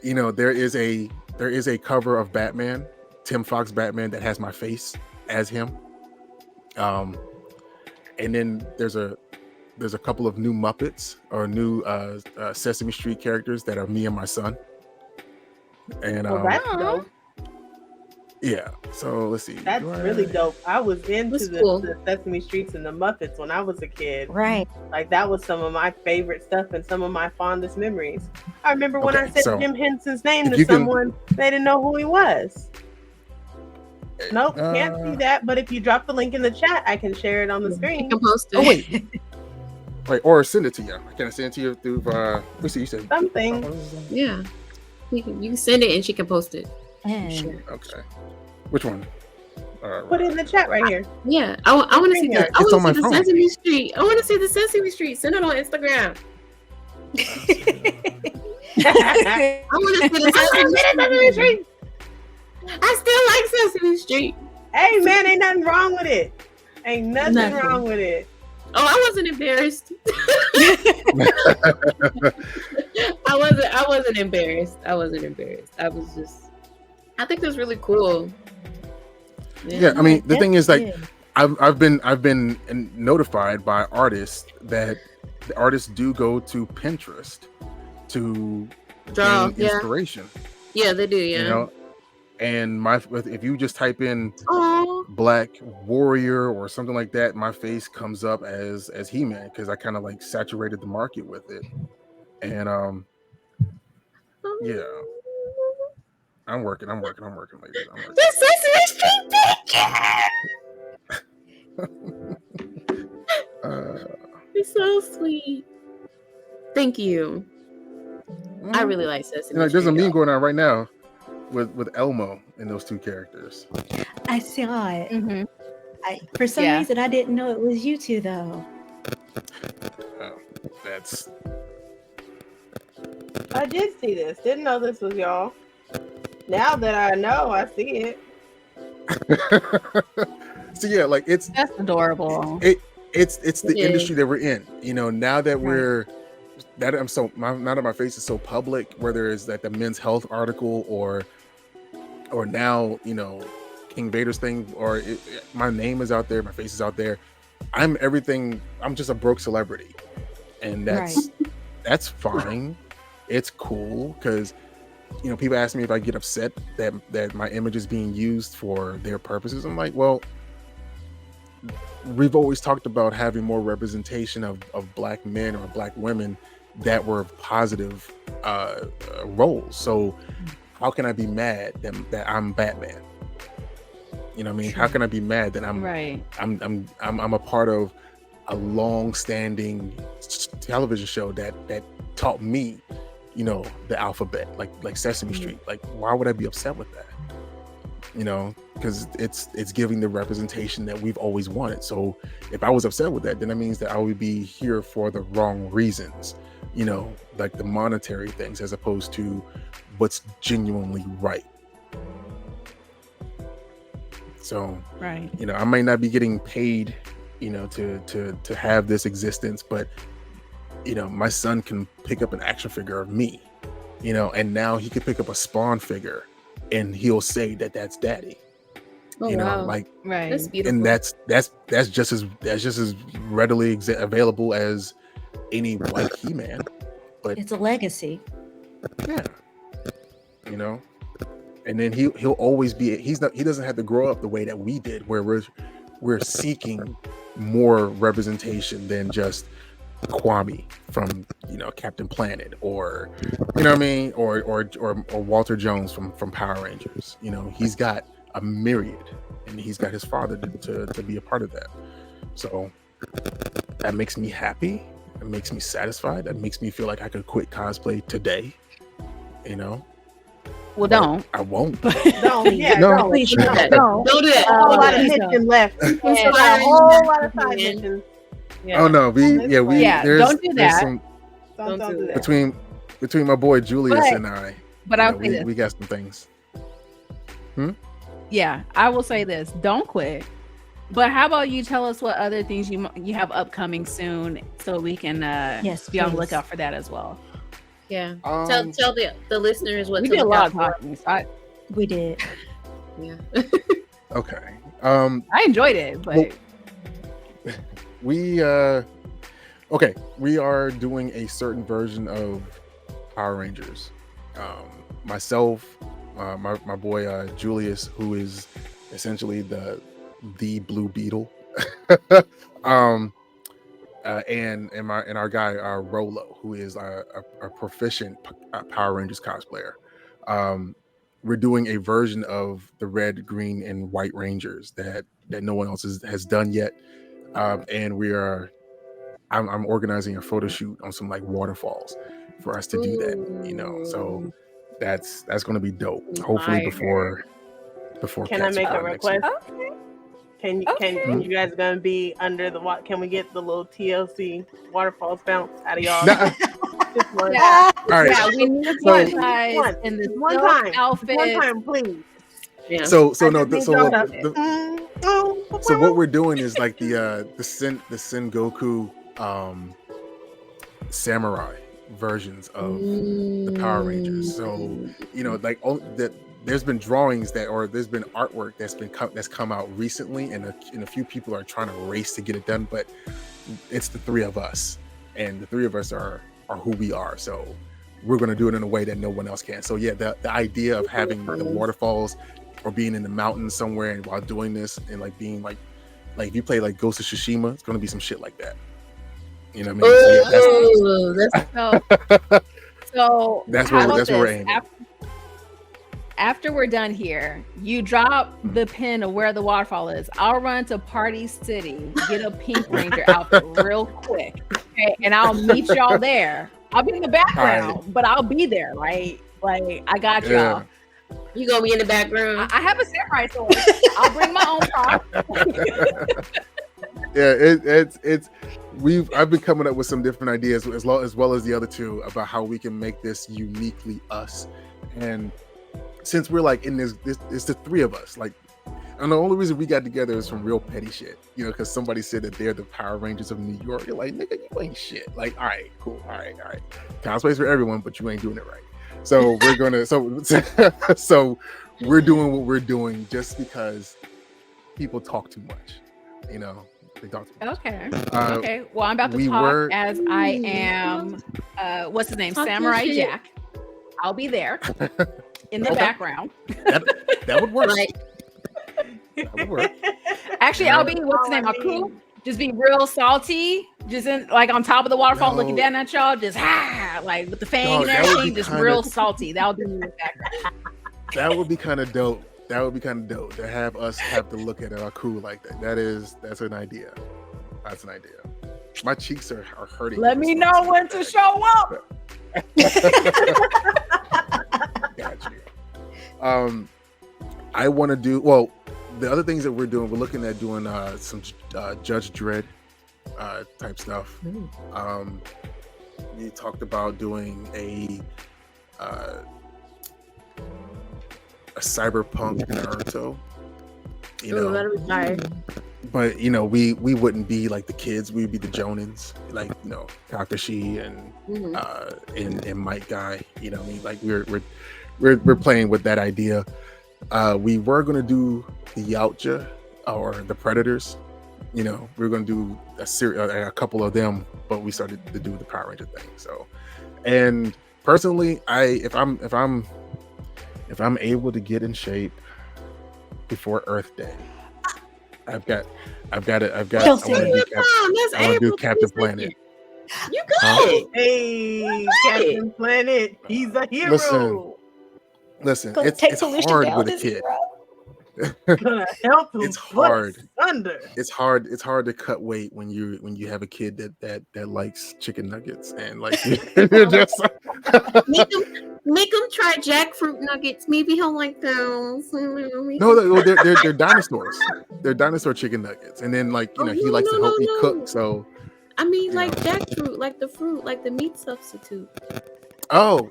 you know, there is a cover of Batman, Tim Fox Batman, that has my face as him. And then there's a couple of new Muppets or new Sesame Street characters that are me and my son. And that's dope. Yeah, so let's see. That's really dope. I was into the Sesame Streets and the Muppets when I was a kid. Right. Like, that was some of my favorite stuff and some of my fondest memories. I remember when I said Jim Henson's name to someone, they didn't know who he was. Nope, can't see that. But if you drop the link in the chat, I can share it on the screen. You can post it. Oh, wait, or send it to you. Can I send it to you through, let's see, you said something. Yeah. You can send it and she can post it. Sure. Okay. Which one? Put it in the chat right here. Yeah, I want to see the. I want to see the phone. Sesame Street. I want to see the Sesame Street. Send it on Instagram. I want to see the Sesame Street. I still like Sesame Street. Hey man, ain't nothing wrong with it. Ain't nothing wrong with it. Oh, I wasn't embarrassed. I wasn't embarrassed. I wasn't embarrassed. I was just. I think that's really cool. Yeah, I mean, the thing is, like, I've been notified by artists that the artists do go to Pinterest to draw inspiration. Yeah, they do. Yeah, you know, and if you just type in Black Warrior or something like that, my face comes up as He-Man because I kind of like saturated the market with it, and yeah. I'm working, ladies. I'm working. The Sesame Street picture. It's so sweet. Thank you. I really like Sesame Street. There's a meme going on right now with Elmo and those two characters. I saw it. Mm-hmm. For some reason, I didn't know it was you two, though. That's. I did see this. Didn't know this was y'all. Now that I know, I see it. So yeah, like that's adorable. It's the industry that we're in. You know, now that now that my face is so public, whether it's like the Men's Health article or now, you know, King Vader's thing, or my name is out there, my face is out there. I'm everything. I'm just a broke celebrity, and that's fine. It's cool because, you know, people ask me if I get upset that my image is being used for their purposes. I'm like, well, we've always talked about having more representation of Black men or Black women that were positive roles. So how can I be mad that I'm Batman? You know what I mean? How can I be mad that I'm a part of a long-standing television show that taught me, you know, the alphabet, like Sesame Street. Like, why would I be upset with that? You know, because it's giving the representation that we've always wanted. So if I was upset with that, then that means that I would be here for the wrong reasons, you know, like the monetary things as opposed to what's genuinely right. So, you know, I might not be getting paid, you know, to have this existence, but, you know, my son can pick up an action figure of me, you know, and now he can pick up a Spawn figure and he'll say that that's daddy. Oh, you know, wow. like, That's beautiful. and that's just as readily available as any white He-Man. But it's a legacy. Yeah, you know, and then he'll always be. He doesn't have to grow up the way that we did, where we're seeking more representation than just Kwame from, you know, Captain Planet, or, you know what I mean, or Walter Jones from Power Rangers. You know, he's got a myriad, and he's got his father to be a part of that. So that makes me happy. It makes me satisfied. That makes me feel like I could quit cosplay today. You know, Well, don't. I won't. Don't. Yeah, No. don't. Please Don't. Don't do that. A whole lot of Please mission left. Yeah. Still got a whole lot of side missions. Yeah. Oh no, there's don't do that. some Don't do that. between my boy Julius and I. But I'll say this. We got some things. Yeah, I will say this: don't quit. But how about you tell us what other things you have upcoming soon, so we can be on the lookout for that as well. Yeah. Tell the listeners what we to did a look lot out of for. talking. So We did. Yeah. Okay. I enjoyed it, but we are doing a certain version of Power Rangers. Myself, my boy Julius, who is essentially the Blue Beetle, and our guy Rolo, who is a proficient Power Rangers cosplayer. We're doing a version of the red, green, and white Rangers that no one else has done yet, and I'm organizing a photo shoot on some like waterfalls for us to do that. So that's going to be dope. Hopefully before Can I make a request? Okay. Can you guys gonna be under the water? Can we get the little TLC waterfalls bounce out of y'all? Just one. Yeah. All right. Yeah, we need one guys in this one time outfit. One time, please. Yeah. So what we're doing is like the Sengoku samurai versions of the Power Rangers. So like there's been drawings there's been artwork that's come out recently, and a few people are trying to race to get it done, but it's the three of us, and the three of us are who we are. So we're going to do it in a way that no one else can. So yeah, the idea of having the waterfalls or being in the mountains somewhere and while doing this, and like being like if you play like Ghost of Tsushima, it's going to be some shit like that. You know what I mean? So that's where we're aiming. After we're done here, you drop the pin of where the waterfall is. I'll run to Party City, get a Pink Ranger outfit real quick, okay? And I'll meet y'all there. I'll be in the background, but I'll be there, right? Like, I got y'all. You gonna be in the background? I have a samurai sword. I'll bring my own prop. Yeah, I've been coming up with some different ideas as well as the other two about how we can make this uniquely us. And since we're like in this it's the three of us, like, and the only reason we got together is from real petty shit, because somebody said that they're the Power Rangers of New York. You're like, nigga, you ain't shit. Like, all right, cool, all right. Cosplay's for everyone, but you ain't doing it right. So we're gonna so we're doing what we're doing just because people talk too much, they talk too much. Okay. Well, I'm about to talk as I am. What's his name? Samurai Jack. I'll be there in the background. That would work. That would work. Actually, I'll be what's his name? Aku. Just be real salty, just on top of the waterfall, looking down at y'all, just like with the fang and everything, just real salty. That would be in the background. That would be kind of dope. To have us have to look at Aku like that. That's an idea. That's an idea. My cheeks are hurting. Let me know when to show up. Got you. I want to do the other things that we're looking at doing some Judge Dredd type stuff. We talked about doing a cyberpunk Naruto. That'll be fire. But we wouldn't be like the kids. We'd be the Jonins, like Kakashi and Mike Guy. Like we're playing with that idea. We were gonna do the Yautja or the Predators. We were gonna do a couple of them, but we started to do the Power Ranger thing. So, and personally, if I'm able to get in shape before Earth Day, I want to do Captain Planet. You go. Hey, Captain Planet, he's a hero. Listen, it's hard with a kid. Gonna help him. It's hard. Thunder. It's hard to cut weight when you have a kid that likes chicken nuggets and like you're just Make him try jackfruit nuggets. Maybe he'll like those. No, they're dinosaurs. They're dinosaur chicken nuggets, and then like he likes to help me cook. So I mean, like jackfruit, like the fruit, like the meat substitute. Oh,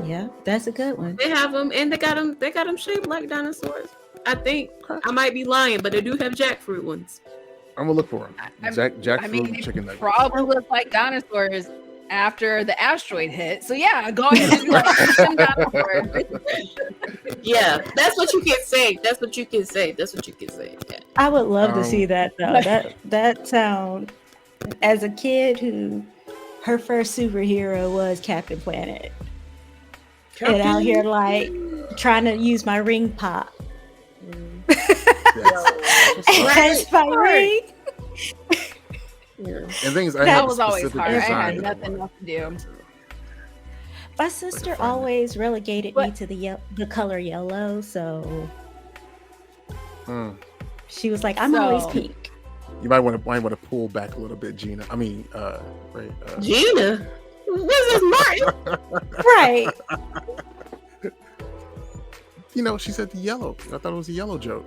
yeah, that's a good one. They have them, and they got them shaped like dinosaurs. I think I might be lying, but they do have jackfruit ones. I'm gonna look for them. Jackfruit chicken nuggets. Probably look like dinosaurs after the asteroid hit. So yeah, go ahead and do like some dinosaurs. Yeah, that's what you can say. That's what you can say. Yeah. I would love to see that though. That sound, as a kid who her first superhero was Captain Planet. And out here like trying to use my ring pop. As my ring. Yeah. And things that was always hard. I had nothing else to do. My sister always relegated me to the color yellow, so she was like, "I'm always pink." You might want to pull back a little bit, Gina. I mean, right? Gina, what's this, Martin? Right. She said the yellow. I thought it was a yellow joke.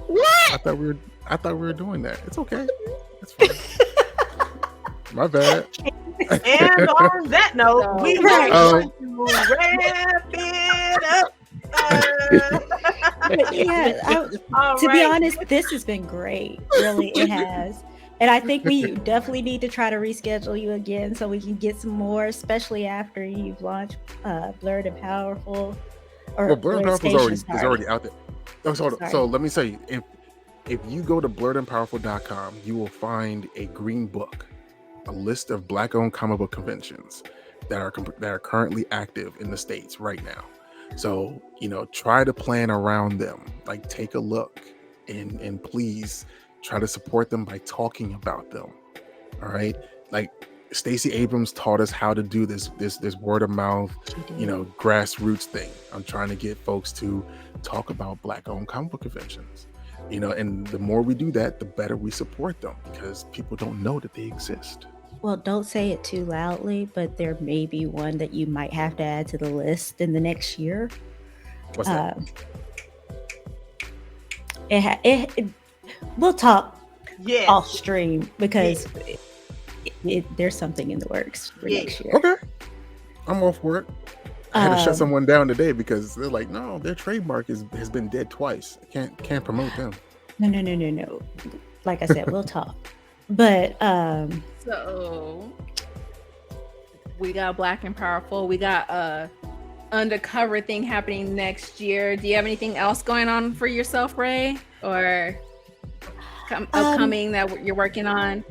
What? I thought we were doing that. It's okay. It's fine. My bad. And on that note, we are going to wrap it up. To be honest, this has been great. Really, it has. And I think we definitely need to try to reschedule you again so we can get some more, especially after you've launched Blurred and Powerful. Blurred and Powerful is already out there. Oh, so let me say, if you go to blurredandpowerful.com, you will find a green book, a list of Black-owned comic book conventions that are currently active in the States right now. So, try to plan around them. Like, take a look and please try to support them by talking about them. All right. Like Stacey Abrams taught us how to do this word of mouth, grassroots thing. I'm trying to get folks to talk about Black-owned comic book conventions. And the more we do that, the better we support them, because people don't know that they exist. Well, don't say it too loudly, but there may be one that you might have to add to the list in the next year. What's that? We'll talk off stream, because there's something in the works for next year. Okay, I'm all for it. I had to shut someone down today because they're like, no, their trademark has been dead twice. I can't promote them. No. Like I said, we'll talk. But so we got Black and Powerful. We got a undercover thing happening next year. Do you have anything else going on for yourself, Ray, or upcoming that you're working on?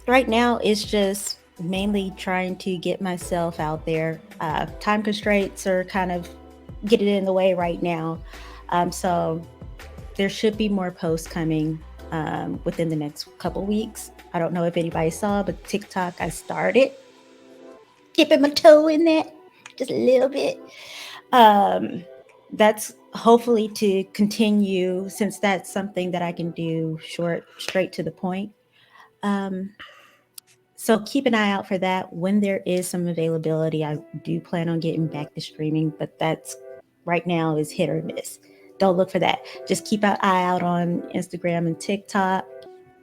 Right now, it's just mainly trying to get myself out there. Time constraints are kind of getting in the way right now. So there should be more posts coming within the next couple weeks. I don't know if anybody saw, but TikTok, I started dipping my toe in that just a little bit. That's hopefully to continue, since that's something that I can do short, straight to the point. So keep an eye out for that. When there is some availability, I do plan on getting back to streaming, but that's right now is hit or miss. Don't look for that. Just keep an eye out on Instagram and TikTok.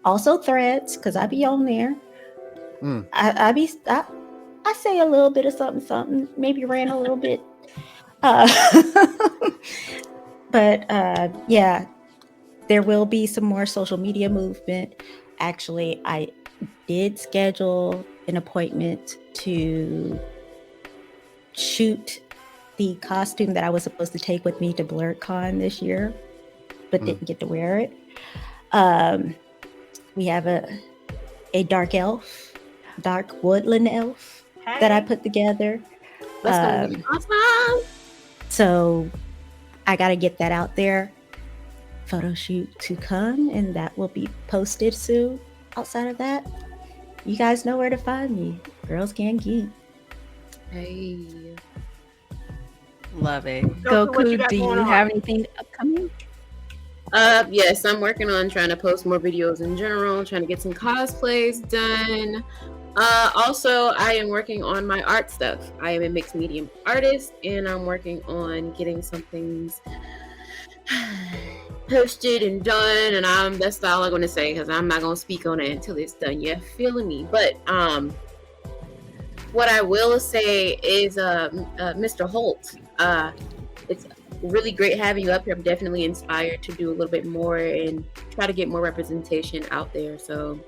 Also Threads, because I be on there. I say a little bit of something, maybe ran a little bit. But yeah, there will be some more social media movement. Actually, I did schedule an appointment to shoot the costume that I was supposed to take with me to BlerdCon this year, but didn't get to wear it. We have a dark woodland elf that I put together. That's gonna be awesome. So I got to get that out there. Photo shoot to come, and that will be posted soon. Outside of that, you guys know where to find me. Girls Can Geek. Hey. Love it. Goku, do you have anything upcoming? Yes, I'm working on trying to post more videos in general, trying to get some cosplays done. Also, I am working on my art stuff. I am a mixed medium artist, and I'm working on getting some things posted and done. And that's all I'm gonna say because I'm not gonna speak on it until it's done. You feeling me? But what I will say is, Mr. Holt, it's really great having you up here. I'm definitely inspired to do a little bit more and try to get more representation out there. So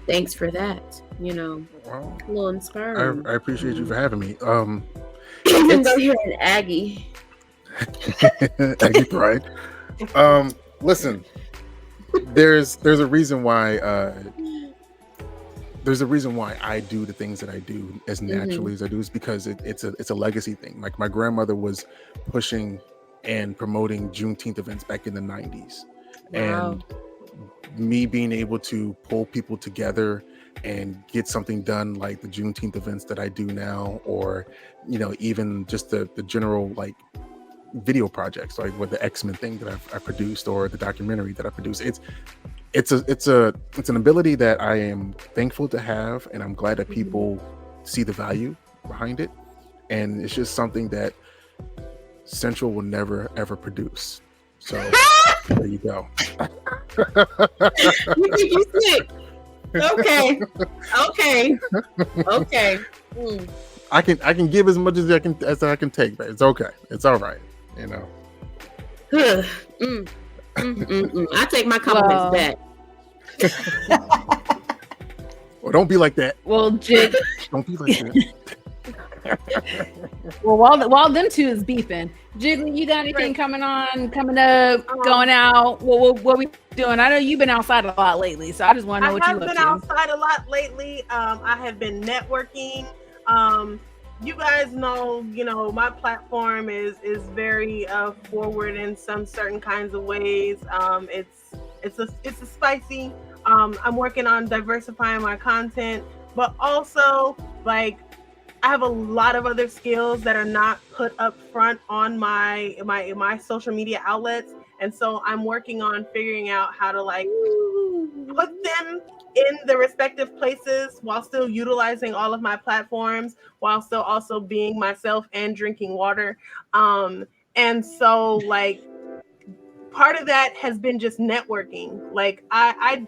thanks for that. Well, a little inspiring. I appreciate you for having me. Even though you're an Aggie. Aggie pride. Listen, there's a reason why I do the things that I do as naturally as I do. Is because it's a legacy thing. Like my grandmother was pushing and promoting Juneteenth events back in the 90s. Wow. And me being able to pull people together and get something done like the Juneteenth events that I do now, or even just the general like video projects like with the X-Men thing that I produced, or the documentary that I produced. It's an ability that I am thankful to have, and I'm glad that people see the value behind it. And it's just something that Central will never ever produce. So there you go. You think you sick? Okay. I can give as much as I can take, but it's okay. It's all right. I take my compliments back. Well, don't be like that. Well, Jig. Don't be like that. Well, while them two is beefing, Jiggly, you got anything coming up, going out? What we doing? I know you've been outside a lot lately, so I just want to know what you up to. I've been outside a lot lately. I have been networking. You guys know, my platform is very forward in some certain kinds of ways. It's a spicy. I'm working on diversifying my content, but also like I have a lot of other skills that are not put up front on my social media outlets, and so I'm working on figuring out how to like put them in the respective places while still utilizing all of my platforms, while still also being myself and drinking water. And so like part of that has been just networking. Like I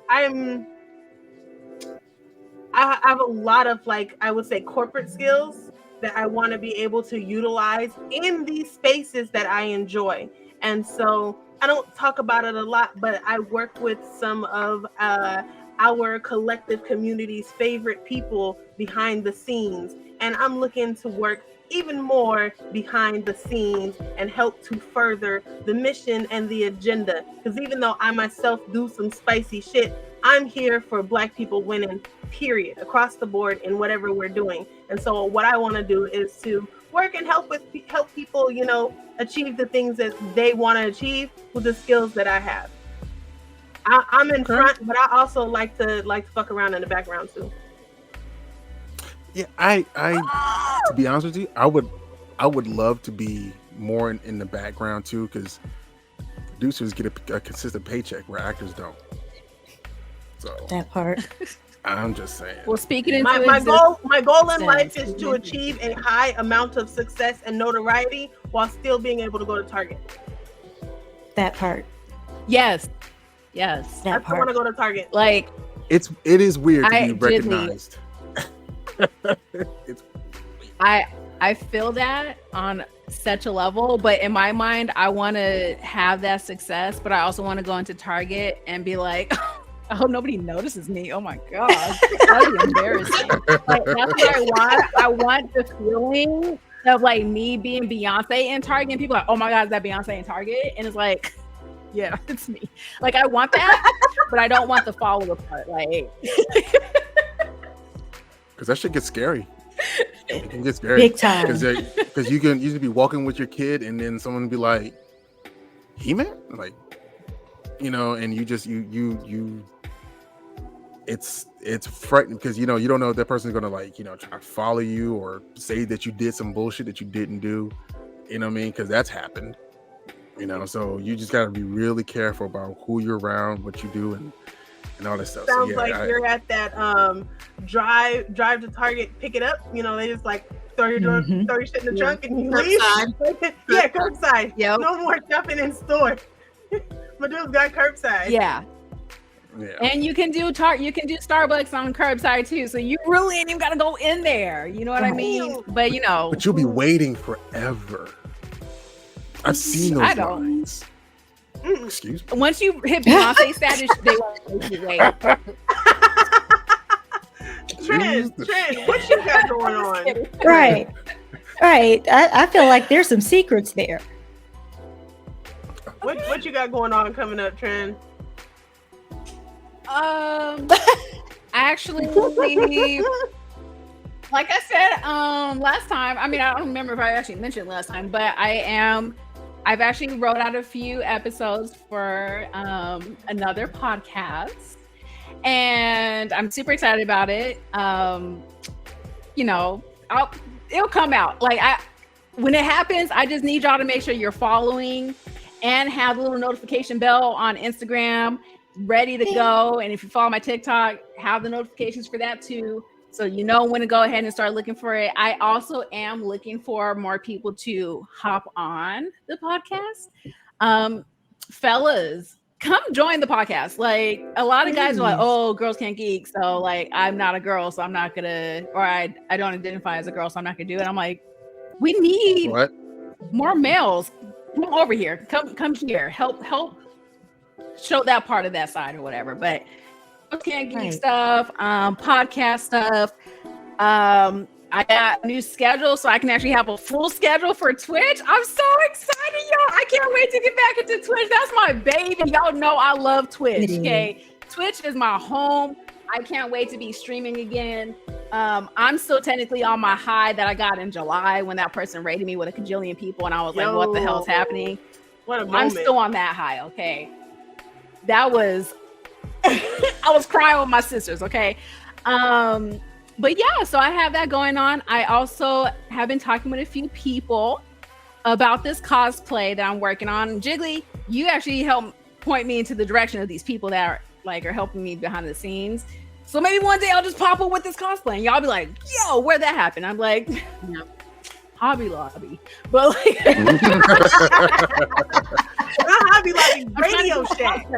have a lot of like, I would say, corporate skills that I want to be able to utilize in these spaces that I enjoy. And so I don't talk about it a lot, but I work with some of our collective community's favorite people behind the scenes. And I'm looking to work even more behind the scenes and help to further the mission and the agenda. Because even though I myself do some spicy shit, I'm here for Black people winning, period, across the board in whatever we're doing. And so what I want to do is to work and help people, achieve the things that they want to achieve with the skills that I have. I'm in front, but I also like to fuck around in the background too. Yeah, I to be honest with you, I would love to be more in the background too, because producers get a consistent paycheck where actors don't. So that part. I'm just saying. Well, speaking of my goal in life is to achieve a high amount of success and notoriety while still being able to go to Target. That part. Yes. I want to go to Target. Like it is weird to be recognized. I feel that on such a level, but in my mind, I want to have that success, but I also want to go into Target and be like, I hope nobody notices me. Oh my god, that'd be embarrassing. Like, that's what I want. I want the feeling of like me being Beyonce in Target, and people are like, oh my god, is that Beyonce in Target? And it's like, yeah, it's me. Like, I want that, but I don't want the follower part. Like, because that shit gets scary. It can get scary big time. Because you can usually be walking with your kid, and then someone be like, "He-Man," like, and you just you. It's frightening because you don't know if that person's gonna like try to follow you or say that you did some bullshit that you didn't do. You know what I mean? Because that's happened. So you just gotta be really careful about who you're around, what you do, and and all that stuff. Sounds like you're at that drive to Target, pick it up. You know, they just like throw your shit in the trunk and you leave. Yeah, curbside. Yep. No more shopping in store. My dude's got curbside. Yeah. And you can do Starbucks on curbside too, so you really ain't even gotta go in there. You know what I mean? But you know, but you'll be waiting forever. I've seen those lines. Excuse me. Once you hit Beyonce status, they won't make you wait. Trend, what you got going on? Right. I feel like there's some secrets there. What you got going on coming up, Trend? Actually, like I said, last time, I mean, I don't remember if I actually mentioned last time, but I've actually wrote out a few episodes for another podcast, and I'm super excited about it. You know, it'll come out. Like when it happens, I just need y'all to make sure you're following and have the little notification bell on Instagram ready to go. And if you follow my TikTok, have the notifications for that too, so you know when to go ahead and start looking for it. I also am looking for more people to hop on the podcast. Fellas, come join the podcast. Like a lot of guys are like, oh, girls can't geek, so like I'm not a girl, so I'm not gonna, or I don't identify as a girl, so I'm not gonna do it. I'm like, we need more males. Come over here. Come here. Help show that part of that side or whatever. But can't geek stuff, podcast stuff. I got a new schedule, so I can actually have a full schedule for Twitch. I'm so excited, y'all. I can't wait to get back into Twitch. That's my baby. Y'all know I love Twitch. Okay, Twitch is my home. I can't wait to be streaming again. I'm still technically on my high that I got in July when that person rated me with a cajillion people, and I was like, what the hell is happening? What a moment. I'm still on that high, okay? That was, I was crying with my sisters, okay? But yeah, so I have that going on. I also have been talking with a few people about this cosplay that I'm working on. Jiggly, you actually helped point me into the direction of these people that are helping me behind the scenes. So maybe one day I'll just pop up with this cosplay and y'all be like, yo, where'd that happen? I'm like, Hobby Lobby. But like Hobby Lobby, Radio Shack.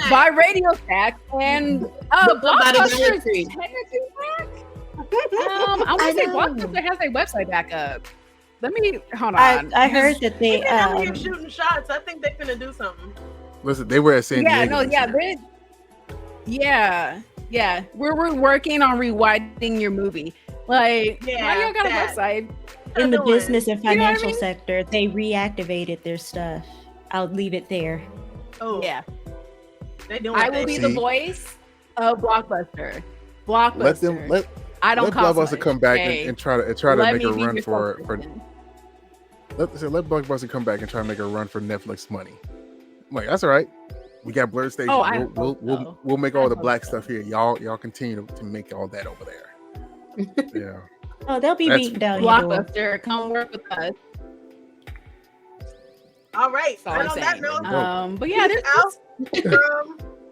By Radio Shack and Blockbuster technically back. I want to say Blockbuster has their website back up. Let me hold on. I heard that they are shooting shots. I think they're gonna do something. Listen, they were at San Diego. We're working on rewinding your movie. Like, why y'all got a website? In the business and financial sector, they reactivated their stuff. I'll leave it there. Oh yeah, I will be the voice of Blockbuster. Let Blockbuster come back and try to make a run for. Let Blockbuster come back and try to make a run for Netflix money. I'm like, that's all right. We got Blerdstation. We'll make all the black stuff here. Y'all continue to make all that over there. Yeah. Oh, they'll be beating down Blockbuster. Come work with us. All right. And on that note, but yeah, there's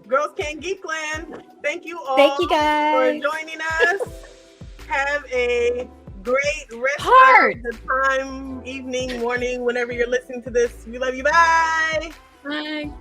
Girls Can't Geek Land. Thank you all. Thank you guys for joining us. Have a great rest of the time, evening, morning, whenever you're listening to this. We love you. Bye. Bye.